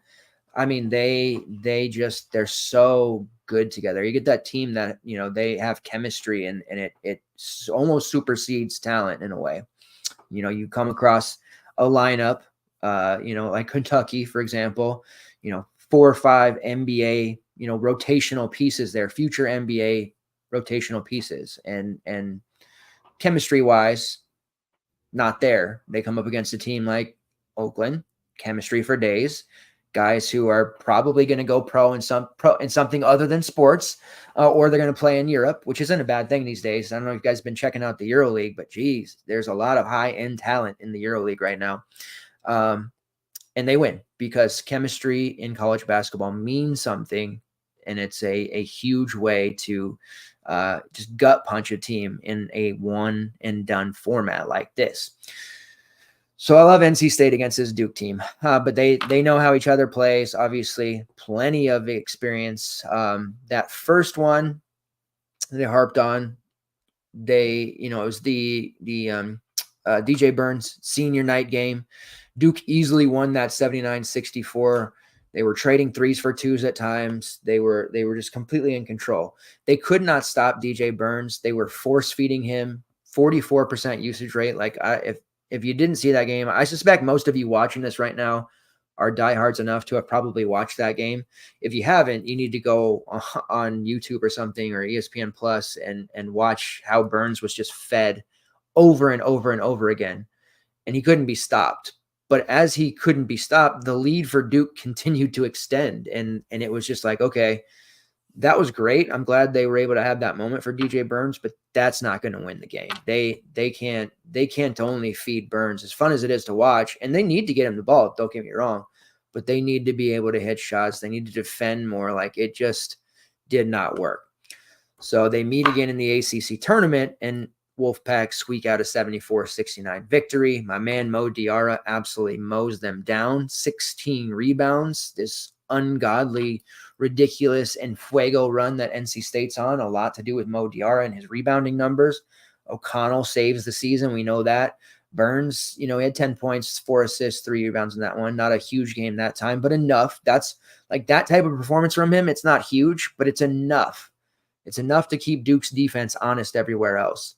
I mean, they're so good together. You get that team that, they have chemistry and it almost supersedes talent in a way. You come across a lineup, like Kentucky, for example, 4 or 5 NBA, rotational pieces there, future NBA rotational pieces, and chemistry wise, not there. They come up against a team like Oakland, chemistry for days. Guys who are probably going to go pro in something other than sports, or they're going to play in Europe, which isn't a bad thing these days. I don't know if you guys have been checking out the EuroLeague, but geez, there's a lot of high-end talent in the EuroLeague right now. And they win because chemistry in college basketball means something, and it's a huge way to just gut punch a team in a one-and-done format like this. So I love NC State against this Duke team, but they know how each other plays. Obviously, plenty of experience. That first one they harped on. It was the DJ Burns senior night game. Duke easily won that 79-64. They were trading 3s for 2s at times. They were just completely in control. They could not stop DJ Burns. They were force feeding him. 44% usage rate. Like if you didn't see that game, I suspect most of you watching this right now are diehards enough to have probably watched that game. If you haven't, you need to go on YouTube or something or ESPN Plus and watch how Burns was just fed over and over and over again. And he couldn't be stopped. But as he couldn't be stopped, the lead for Duke continued to extend. And it was just like, okay, that was great. I'm glad they were able to have that moment for DJ Burns, but that's not going to win the game. They can't only feed Burns, as fun as it is to watch, and they need to get him the ball, don't get me wrong, but they need to be able to hit shots. They need to defend more. Like, it just did not work. So they meet again in the ACC tournament, and Wolfpack squeak out a 74-69 victory. My man Mo Diarra absolutely mows them down. 16 rebounds. This ungodly, ridiculous, and fuego run that NC State's on, a lot to do with Mo Diarra and his rebounding numbers. O'Connell saves the season. We know that. Burns, he had 10 points, 4 assists, 3 rebounds in that one. Not a huge game that time, but enough. That's like that type of performance from him. It's not huge, but it's enough. It's enough to keep Duke's defense honest everywhere else.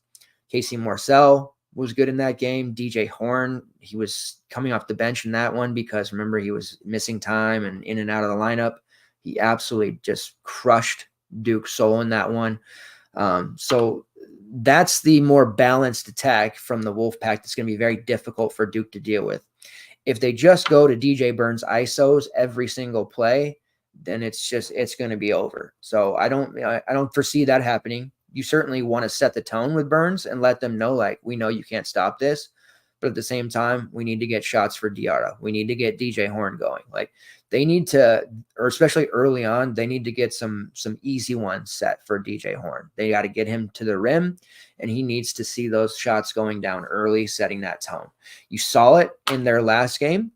Casey Morsell was good in that game. DJ Horn, he was coming off the bench in that one because, remember, he was missing time and in and out of the lineup. He absolutely just crushed Duke's soul in that one. So that's the more balanced attack from the Wolfpack that's going to be very difficult for Duke to deal with. If they just go to DJ Burns ISOs every single play, then it's going to be over. So I don't foresee that happening. you certainly want to set the tone with Burns and let them know, like, we know you can't stop this. But at the same time, we need to get shots for Diarra. We need to get DJ Horn going. Like, they need to, or especially early on, they need to get some easy ones set for DJ Horn. They got to get him to the rim, and he needs to see those shots going down early, setting that tone. You saw it in their last game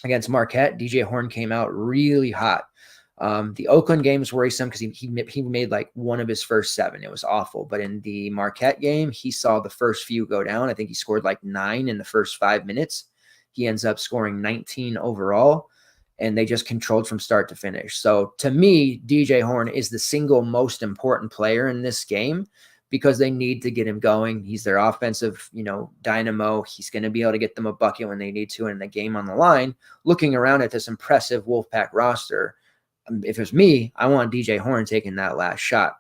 against Marquette. DJ Horn came out really hot. The Oakland game was worrisome because he made like one of his first 7. It was awful. But in the Marquette game, he saw the first few go down. I think he scored like 9 in the first 5 minutes. He ends up scoring 19 overall, and they just controlled from start to finish. So to me, DJ Horn is the single most important player in this game because they need to get him going. He's their offensive, dynamo. He's going to be able to get them a bucket when they need to in the game on the line. Looking around at this impressive Wolfpack roster, if it's me, I want DJ Horn taking that last shot.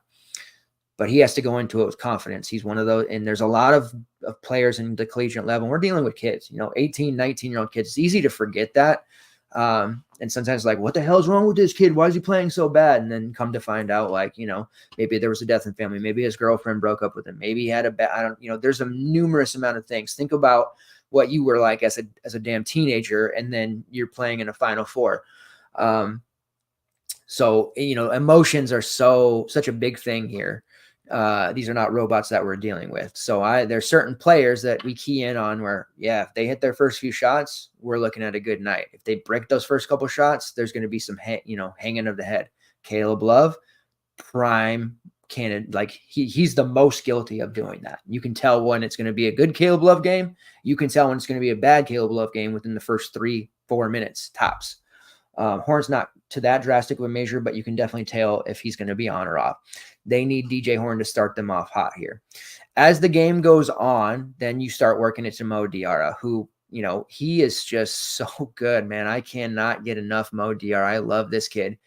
But he has to go into it with confidence. He's one of those, and there's a lot of players in the collegiate level. We're dealing with kids, 18, 19-year-old kids. It's easy to forget that. And sometimes like, what the hell's wrong with this kid? Why is he playing so bad? And then come to find out, like, maybe there was a death in family. Maybe his girlfriend broke up with him. Maybe he had a bad, there's a numerous amount of things. Think about what you were like as a damn teenager, and then you're playing in a Final Four. So, emotions are such a big thing here. These are not robots that we're dealing with. So there's certain players that we key in on where, if they hit their first few shots, we're looking at a good night. If they break those first couple shots, there's going to be some, hanging of the head. Caleb Love, prime candidate. Like he's the most guilty of doing that. You can tell when it's going to be a good Caleb Love game. You can tell when it's going to be a bad Caleb Love game within the first 3-4 minutes tops. Horn's not to that drastic of a measure, but you can definitely tell if he's going to be on or off. They need DJ Horn to start them off hot here. As the game goes on, then you start working it to Mo Diarra, who, he is just so good, man. I cannot get enough Mo Diarra. I love this kid.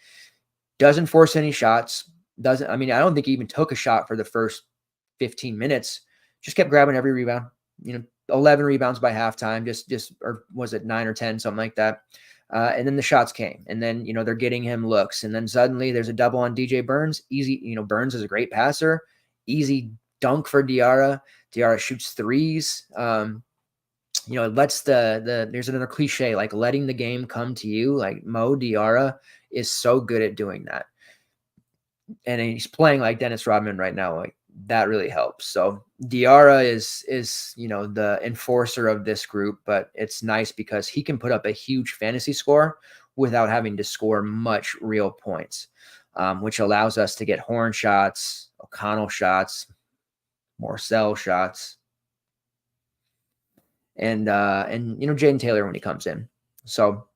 Doesn't force any shots. I don't think he even took a shot for the first 15 minutes. Just kept grabbing every rebound. 11 rebounds by halftime, or was it 9 or 10, something like that. And then the shots came, and then, they're getting him looks, and then suddenly there's a double on DJ Burns. Easy, Burns is a great passer. Easy dunk for Diarra. Diarra shoots threes. It lets there's another cliche, like letting the game come to you. Like Mo Diarra is so good at doing that. And he's playing like Dennis Rodman right now. Like that really helps. So Diarra is the enforcer of this group, but it's nice because he can put up a huge fantasy score without having to score much real points, which allows us to get Horn shots, O'Connell shots, Morcell shots, and Jaden Taylor when he comes in. So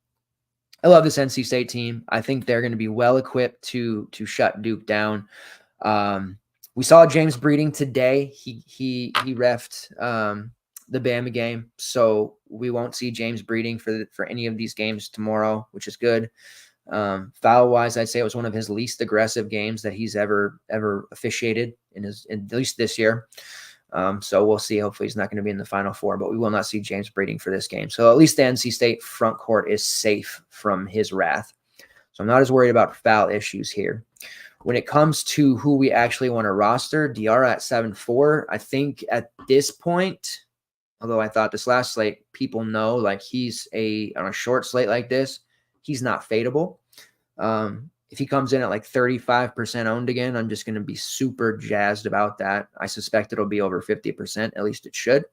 I love this NC State team. I think they're going to be well equipped to shut Duke down. We saw James Breeding today. He reffed the Bama game, so we won't see James Breeding for any of these games tomorrow, which is good. Foul wise, I'd say it was one of his least aggressive games that he's ever officiated in at least this year. So we'll see. Hopefully he's not going to be in the Final Four, but we will not see James Breeding for this game. So at least the NC State front court is safe from his wrath. So I'm not as worried about foul issues here. When it comes to who we actually want to roster, Diarra at 7-4, I think at this point, although I thought this last slate, people know like he's on a short slate like this, he's not fadeable. If he comes in at like 35% owned again, I'm just going to be super jazzed about that. I suspect it'll be over 50%. At least it should.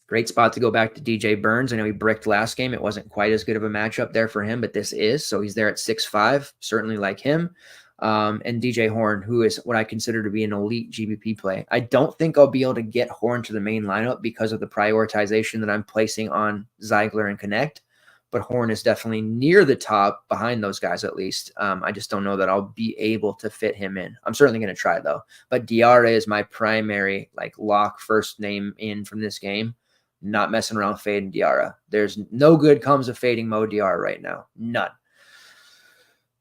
Great spot to go back to DJ Burns. I know he bricked last game. It wasn't quite as good of a matchup there for him, but this is. So he's there at 6'5", certainly like him. And DJ Horn, who is what I consider to be an elite GBP play. I don't think I'll be able to get Horn to the main lineup because of the prioritization that I'm placing on Zeigler and Connect. But Horn is definitely near the top behind those guys at least. I just don't know that I'll be able to fit him in. I'm certainly going to try though. But Diarra is my primary like lock first name in from this game. Not messing around fading Diarra. There's no good comes of fading Mo Diarra right now. None.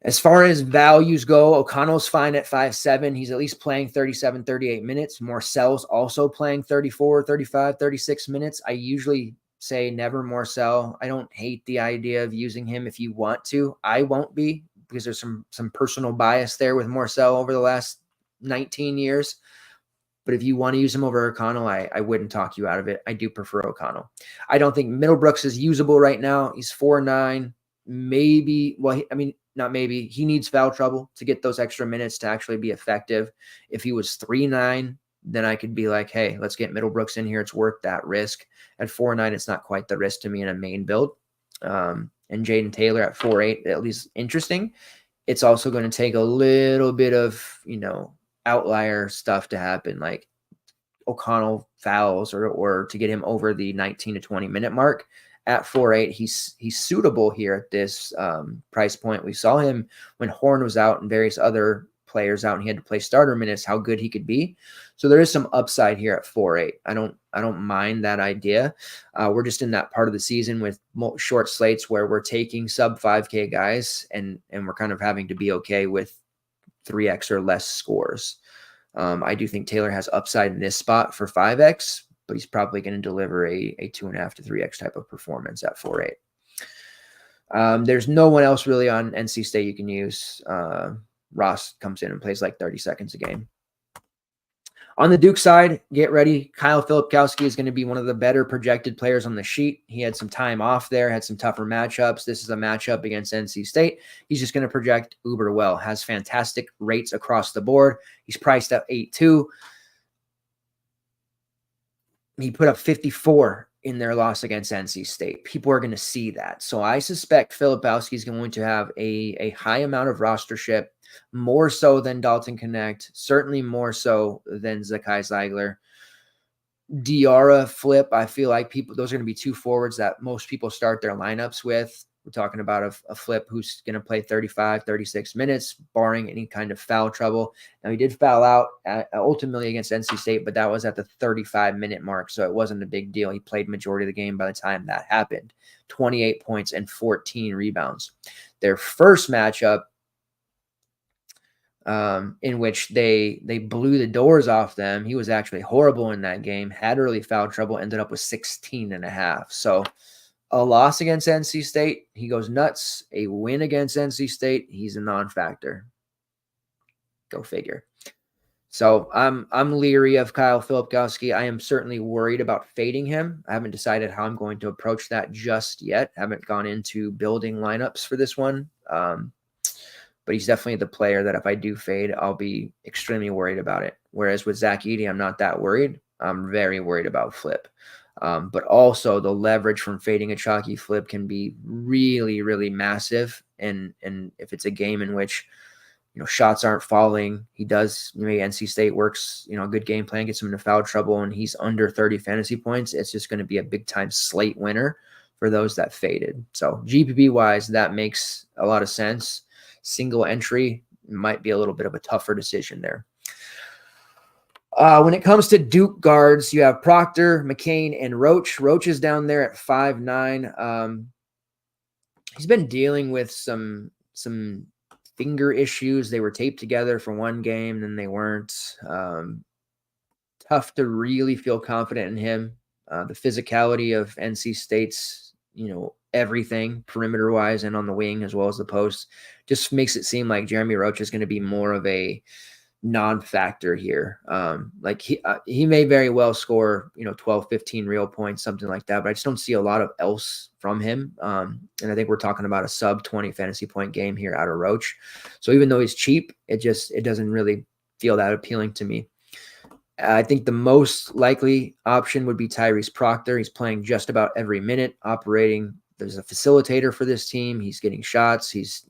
As far as values go, O'Connell's fine at 5'7". He's at least playing 37, 38 minutes. Morcell's also playing 34, 35, 36 minutes. I usually say never Morcell. I don't hate the idea of using him if you want to. I won't be because there's some personal bias there with Morcell over the last 19 years. But if you want to use him over O'Connell, I wouldn't talk you out of it. I do prefer O'Connell. I don't think Middlebrooks is usable right now. He's 4'9". Maybe, well, not maybe. He needs foul trouble to get those extra minutes to actually be effective. If he was 3'9", then I could be like, hey, let's get Middlebrooks in here. It's worth that risk. At 4'9", it's not quite the risk to me in a main build. And Jaden Taylor at 4'8", at least interesting. It's also going to take a little bit of, outlier stuff to happen, like O'Connell fouls or to get him over the 19 to 20 minute mark. At 4'8", he's suitable here at this price point. We saw him when Horn was out and various other players out and he had to play starter minutes, how good he could be. So there is some upside here at 4'8". I don't mind that idea. We're just in that part of the season with short slates where we're taking sub 5K guys and we're kind of having to be okay with 3x or less scores. I do think Taylor has upside in this spot for 5x, but he's probably going to deliver a 2.5 to 3x type of performance at 4'8". There's no one else really on NC State you can use. Ross comes in and plays like 30 seconds a game. On the Duke side, get ready. Kyle Filipkowski is going to be one of the better projected players on the sheet. He had some time off there, had some tougher matchups. This is a matchup against NC State. He's just going to project uber well, has fantastic rates across the board. He's priced at 8.2. He put up 54 in their loss against NC State. People are going to see that. So I suspect Filipkowski is going to have a high amount of rostership, more so than Dalton Connect, certainly more so than Zakai Zeigler. Diarra, Flip, I feel like those are going to be two forwards that most people start their lineups with. We're talking about a Flip who's going to play 35, 36 minutes, barring any kind of foul trouble. Now, he did foul out ultimately against NC State, but that was at the 35-minute mark, so it wasn't a big deal. He played majority of the game by the time that happened. 28 points and 14 rebounds. Their first matchup, in which they blew the doors off them, he was actually horrible in that game, had early foul trouble, ended up with 16.5. So a loss against NC State, he goes nuts. A win against NC State, he's a non-factor. Go figure. So I'm leery of Kyle Filipkowski. I am certainly worried about fading him. I haven't decided how I'm going to approach that just yet. Haven't gone into building lineups for this one. But he's definitely the player that if I do fade, I'll be extremely worried about it. Whereas with Zach Edey, I'm not that worried. I'm very worried about Flip. But also the leverage from fading a chalky Flip can be really, really massive. And if it's a game in which, shots aren't falling, he does, maybe NC State works, a good game plan, gets him into foul trouble, and he's under 30 fantasy points, it's just going to be a big time slate winner for those that faded. So GPP wise, that makes a lot of sense. Single entry might be a little bit of a tougher decision there. When it comes to Duke guards, you have Proctor, McCain, and Roach. Roach is down there at 5'9". He's been dealing with some finger issues. They were taped together for one game, then they weren't. Tough to really feel confident in him. The physicality of NC State's, everything perimeter-wise and on the wing as well as the post just makes it seem like Jeremy Roach is going to be more of a non-factor here. He may very well score, 12, 15 real points, something like that, but I just don't see a lot of else from him. And I think we're talking about a sub 20 fantasy point game here out of Roach. So even though he's cheap, it doesn't really feel that appealing to me. I think the most likely option would be Tyrese Proctor. He's playing just about every minute, operating as a facilitator for this team. He's getting shots. He's,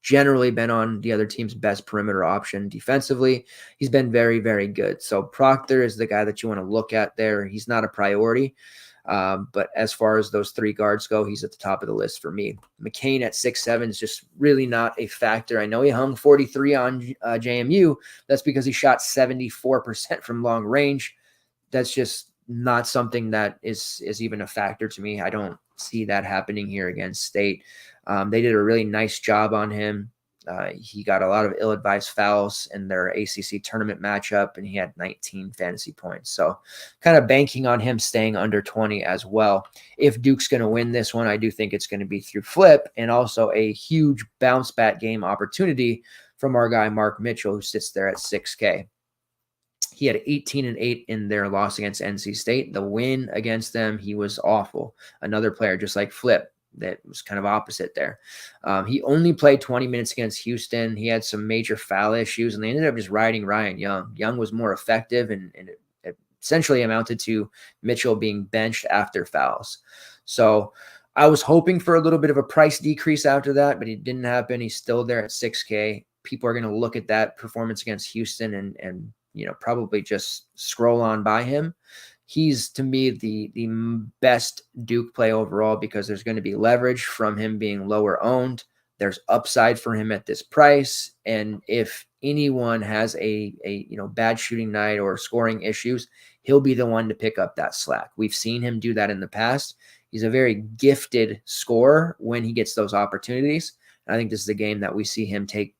generally been on the other team's best perimeter option defensively. He's been very, very good. So Proctor is the guy that you want to look at there. He's not a priority. But as far as those three guards go, he's at the top of the list for me. McCain at 6'7" is just really not a factor. I know he hung 43 on JMU. That's because he shot 74% from long range. That's just not something that is even a factor to me. I don't see that happening here against State. They did a really nice job on him. He got a lot of ill-advised fouls in their ACC tournament matchup, and he had 19 fantasy points. So kind of banking on him staying under 20 as well. If Duke's going to win this one, I do think it's going to be through Flip and also a huge bounce-back game opportunity from our guy Mark Mitchell, who sits there at 6K. He had 18-8 in their loss against NC State. The win against them, he was awful. Another player just like Flip that was kind of opposite there. He only played 20 minutes against Houston. He had some major foul issues, and they ended up just riding Ryan Young. Young was more effective, and it essentially amounted to Mitchell being benched after fouls. So I was hoping for a little bit of a price decrease after that, but it didn't happen. He's still there at 6K. People are going to look at that performance against Houston and probably just scroll on by him. He's, to me, the best Duke play overall because there's going to be leverage from him being lower owned. There's upside for him at this price. And if anyone has a bad shooting night or scoring issues, he'll be the one to pick up that slack. We've seen him do that in the past. He's a very gifted scorer when he gets those opportunities. And I think this is a game that we see him take,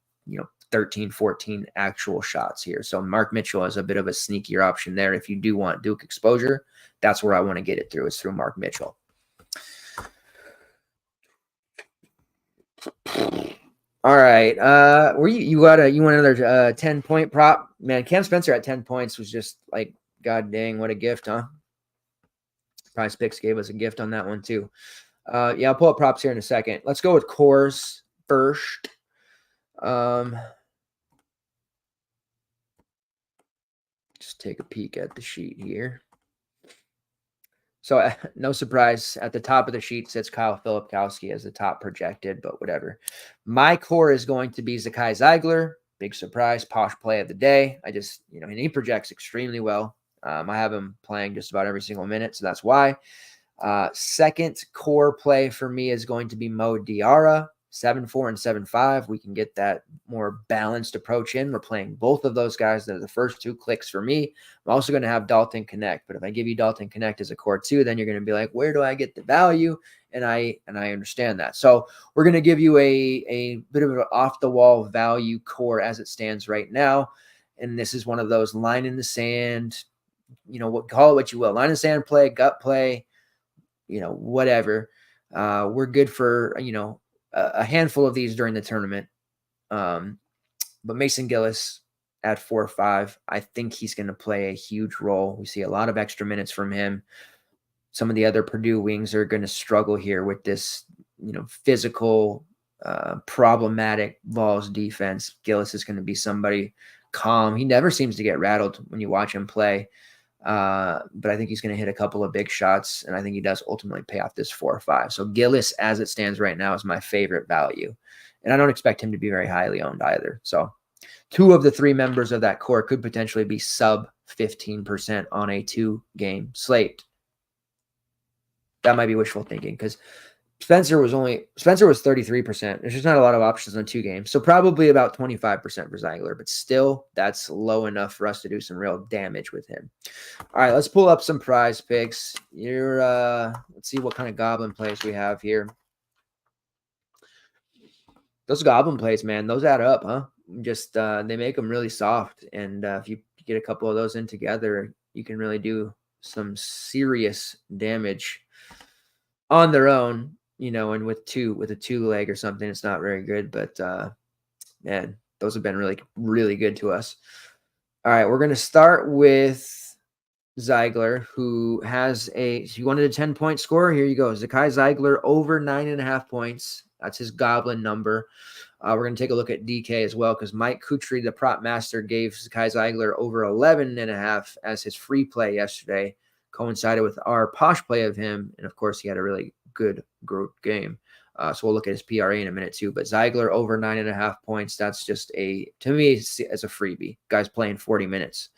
13, 14 actual shots here. So Mark Mitchell is a bit of a sneakier option there. If you do want Duke exposure, that's where I want to get it through, is through Mark Mitchell. All right. You want another 10-point prop? Man, Cam Spencer at 10 points was just like, god dang, what a gift, huh? Prize Picks gave us a gift on that one too. I'll pull up props here in a second. Let's go with cores first. Just take a peek at the sheet here. So no surprise, at the top of the sheet sits Kyle Filipkowski as the top projected, but whatever. My core is going to be Zakai Zeigler. Big surprise, posh play of the day. And he projects extremely well. I have him playing just about every single minute, so that's why. Second core play for me is going to be Mo Diarra, 7-4 and 7-5. We can get that more balanced approach in. We're playing both of those guys. They're the first two clicks for me. I'm also going to have Dalton Connect, but if I give you Dalton Connect as a core too, then you're going to be like, where do I get the value? And I understand that. So we're going to give you a bit of an off-the-wall value core as it stands right now. And this is one of those line in the sand, call it what you will. Line in the sand play, gut play, whatever. We're good for, a handful of these during the tournament. But Mason Gillis at 4-5, I think he's going to play a huge role. We see a lot of extra minutes from him. Some of the other Purdue wings are going to struggle here with this, physical, problematic Vols defense. Gillis is going to be somebody calm. He never seems to get rattled when you watch him play. But I think he's going to hit a couple of big shots, and I think he does ultimately pay off this 4-5. So Gillis, as it stands right now, is my favorite value. And I don't expect him to be very highly owned either. So 2 of the 3 members of that core could potentially be sub 15% on a 2-game slate. That might be wishful thinking because Spencer was 33%. There's just not a lot of options on 2 games. So probably about 25% for Zeigler, but still that's low enough for us to do some real damage with him. All right, let's pull up some prize picks. Let's see what kind of goblin plays we have here. Those goblin plays, man, those add up, huh? Just they make them really soft. And if you get a couple of those in together, you can really do some serious damage on their own. And with a 2-leg or something, it's not very good. But, man, those have been really, really good to us. All right, we're going to start with Zeigler, who has you wanted a 10-point score? Here you go. Zakai Zeigler over 9.5 points. That's his goblin number. We're going to take a look at DK as well because Mike Kutry, the prop master, gave Zakai Zeigler over 11.5 as his free play yesterday. Coincided with our posh play of him. And, of course, he had a really good group game. So we'll look at his PRA in a minute too. But Zeigler over 9.5 points. That's just to me, as a freebie. Guy's playing 40 minutes.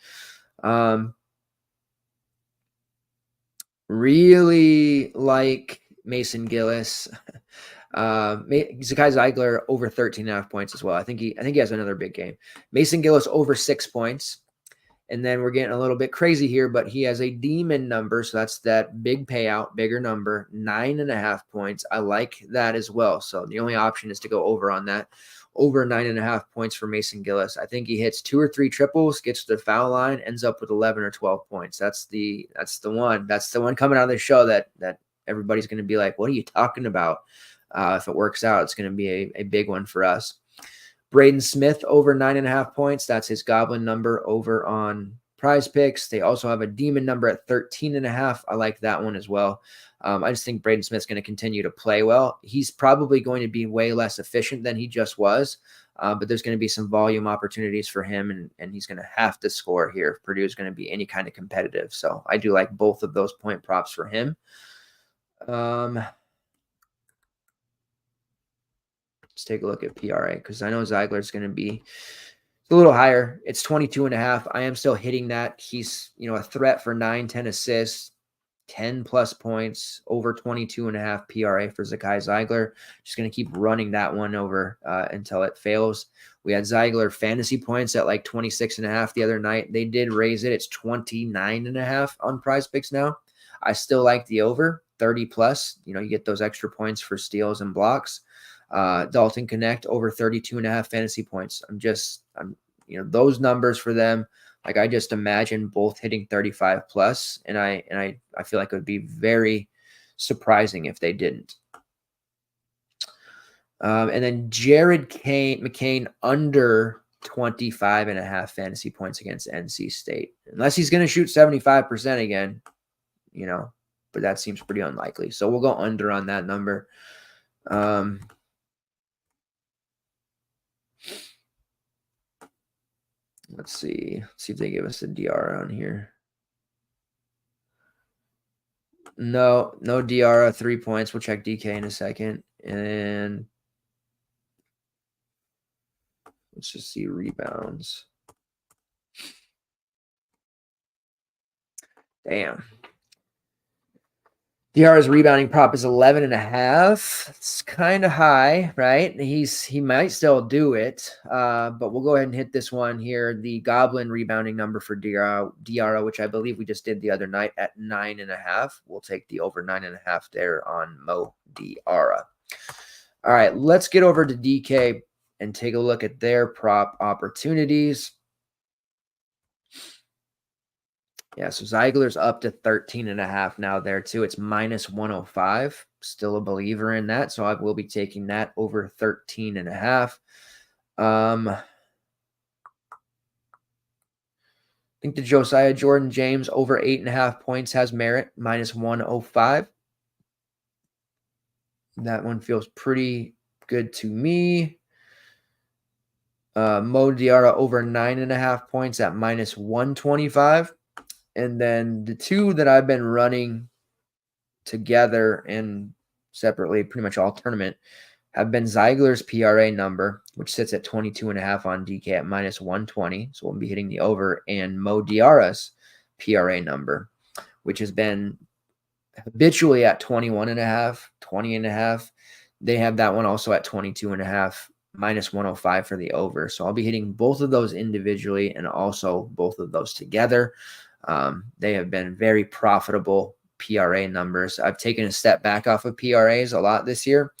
Really like Mason Gillis. Zakai Zeigler over 13.5 points as well. I think he has another big game. Mason Gillis over 6 points. And then we're getting a little bit crazy here, but he has a demon number. So that's that big payout, bigger number, 9.5 points. I like that as well. So the only option is to go over on that. Over 9.5 points for Mason Gillis. I think he hits 2 or 3 triples, gets to the foul line, ends up with 11 or 12 points. That's the one. That's the one coming out of the show that everybody's going to be like, what are you talking about? If it works out, it's going to be a big one for us. Braden Smith over 9.5 points. That's his goblin number over on Prize Picks. They also have a demon number at 13.5. I like that one as well. I just think Braden Smith's going to continue to play well. He's probably going to be way less efficient than he just was, but there's going to be some volume opportunities for him, and he's going to have to score here if Purdue is going to be any kind of competitive. So I do like both of those point props for him. Let's take a look at PRA because I know Zeigler is going to be a little higher. It's 22.5. I am still hitting that. He's, a threat for 9-10 assists, 10 plus points, over 22.5 PRA for Zakai Zeigler. Just going to keep running that one over until it fails. We had Zeigler fantasy points at like 26.5 the other night. They did raise it. It's 29.5 on Prize Picks now. I still like the over 30 plus. You get those extra points for steals and blocks. Dalton Connect over 32.5 fantasy points. I'm those numbers for them. Like I just imagine both hitting 35 plus, and I feel like it would be very surprising if they didn't. And then Jared McCain under 25.5 fantasy points against NC State, unless he's going to shoot 75% again, but that seems pretty unlikely. So we'll go under on that number. Let's see if they give us a DR on here. No DR, 3 points. We'll check DK in a second. And let's just see rebounds. Damn. DR's rebounding prop is 11.5. It's kind of high, right? He might still do it, but we'll go ahead and hit this one here. The Goblin rebounding number for DR, which I believe we just did the other night at 9.5. We'll take the over 9.5 there on Mo Diarra. All right, let's get over to DK and take a look at their prop opportunities. Yeah, so Zeigler's up to 13.5 now there too. It's minus 105. Still a believer in that, so I will be taking that over 13.5. I think the Josiah Jordan James over 8.5 points has merit, minus 105. That one feels pretty good to me. Mo Diarra over 9.5 points at minus 125. And then the two that I've been running together and separately, pretty much all tournament, have been Zeigler's PRA number, which sits at 22.5 on DK at minus 120. So we'll be hitting the over, and Mo Diarra's PRA number, which has been habitually at 21.5, 20.5. They have that one also at 22.5, minus 105 for the over. So I'll be hitting both of those individually and also both of those together. They have been very profitable PRA numbers. I've taken a step back off of PRAs a lot this year,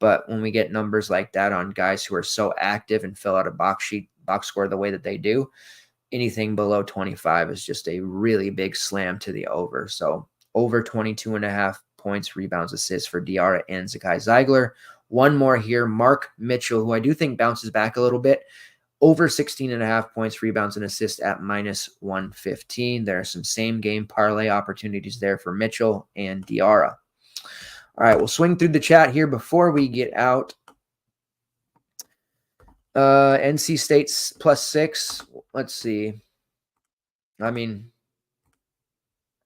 but when we get numbers like that on guys who are so active and fill out a box score the way that they do, anything below 25 is just a really big slam to the over. So over 22.5 points, rebounds, assists for Diarra and Zakai Zeigler. One more here, Mark Mitchell, who I do think bounces back a little bit. Over 16.5 points, rebounds, and assists at minus 115. There are some same game parlay opportunities there for Mitchell and Diarra. All right, we'll swing through the chat here before we get out. NC State's +6. Let's see. I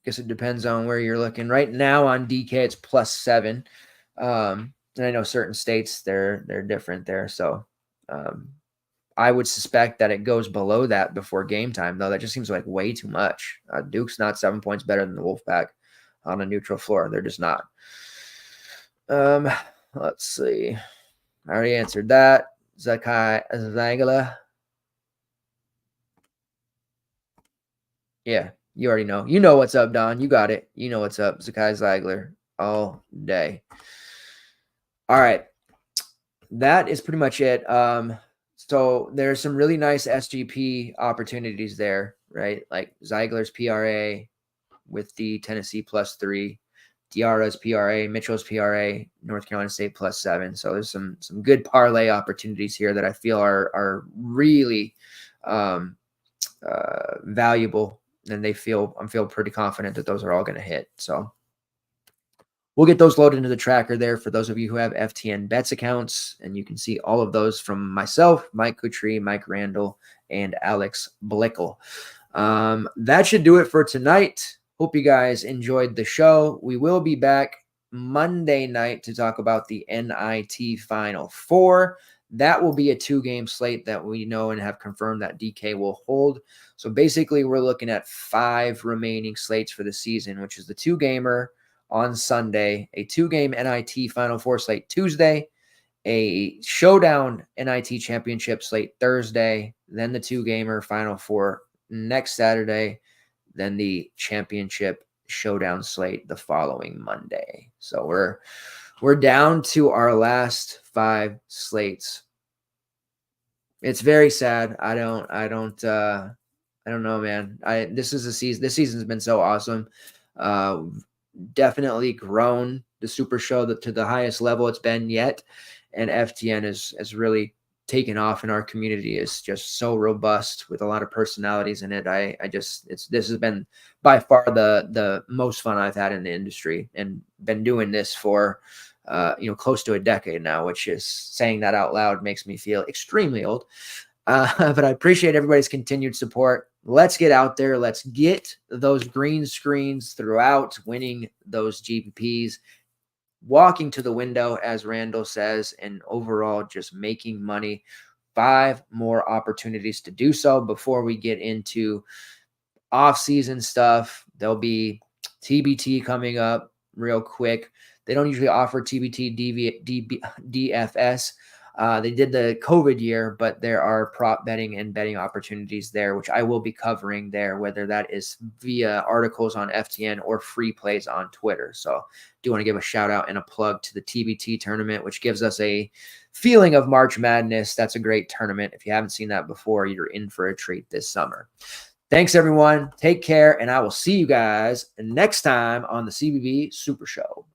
guess it depends on where you're looking. Right now on DK, it's +7. And I know certain states, they're different there. So, I would suspect that it goes below that before game time, though. That just seems like way too much. Duke's not 7 points better than the Wolfpack on a neutral floor. They're just not. Let's see. I already answered that. Zakai Zeigler. Yeah, you already know. You know what's up, Don. You got it. You know what's up. Zakai Zeigler all day. All right. That is pretty much it. So there's some really nice SGP opportunities there, right? Like Zeigler's PRA with the Tennessee +3, Diarra's PRA, Mitchell's PRA, North Carolina State +7. So there's some good parlay opportunities here that I feel are really valuable, and I'm feel pretty confident that those are all going to hit. So we'll get those loaded into the tracker there for those of you who have FTN Bets accounts, and you can see all of those from myself, Mike Kutry, Mike Randall, and Alex Blickel. That should do it for tonight. Hope you guys enjoyed the show. We will be back Monday night to talk about the NIT Final Four. That will be a 2-game slate that we know and have confirmed that DK will hold. So basically, we're looking at 5 remaining slates for the season, which is the 2-gamer on Sunday, a 2-game NIT Final Four slate Tuesday, a showdown NIT championship slate Thursday, then the 2-gamer Final Four next Saturday, then the championship showdown slate the following Monday. So we're down to our last 5 slates. It's very sad. I don't know, man. This season's been so awesome. Definitely grown the Super Show to the highest level it's been yet, and FTN has really taken off in our community. Is just so robust with a lot of personalities in it. This has been by far the most fun I've had in the industry, and been doing this for close to a decade now, which is, saying that out loud makes me feel extremely old. But I appreciate everybody's continued support. Let's get out there. Let's get those green screens throughout, winning those GPPs, walking to the window, as Randall says, and overall just making money. 5 more opportunities to do so before we get into off-season stuff. There'll be TBT coming up real quick. They don't usually offer TBT DFS. They did the COVID year, but there are prop betting and betting opportunities there, which I will be covering there, whether that is via articles on FTN or free plays on Twitter. So do want to give a shout out and a plug to the TBT tournament, which gives us a feeling of March Madness. That's a great tournament. If you haven't seen that before, you're in for a treat this summer. Thanks, everyone. Take care, and I will see you guys next time on the CBB Super Show.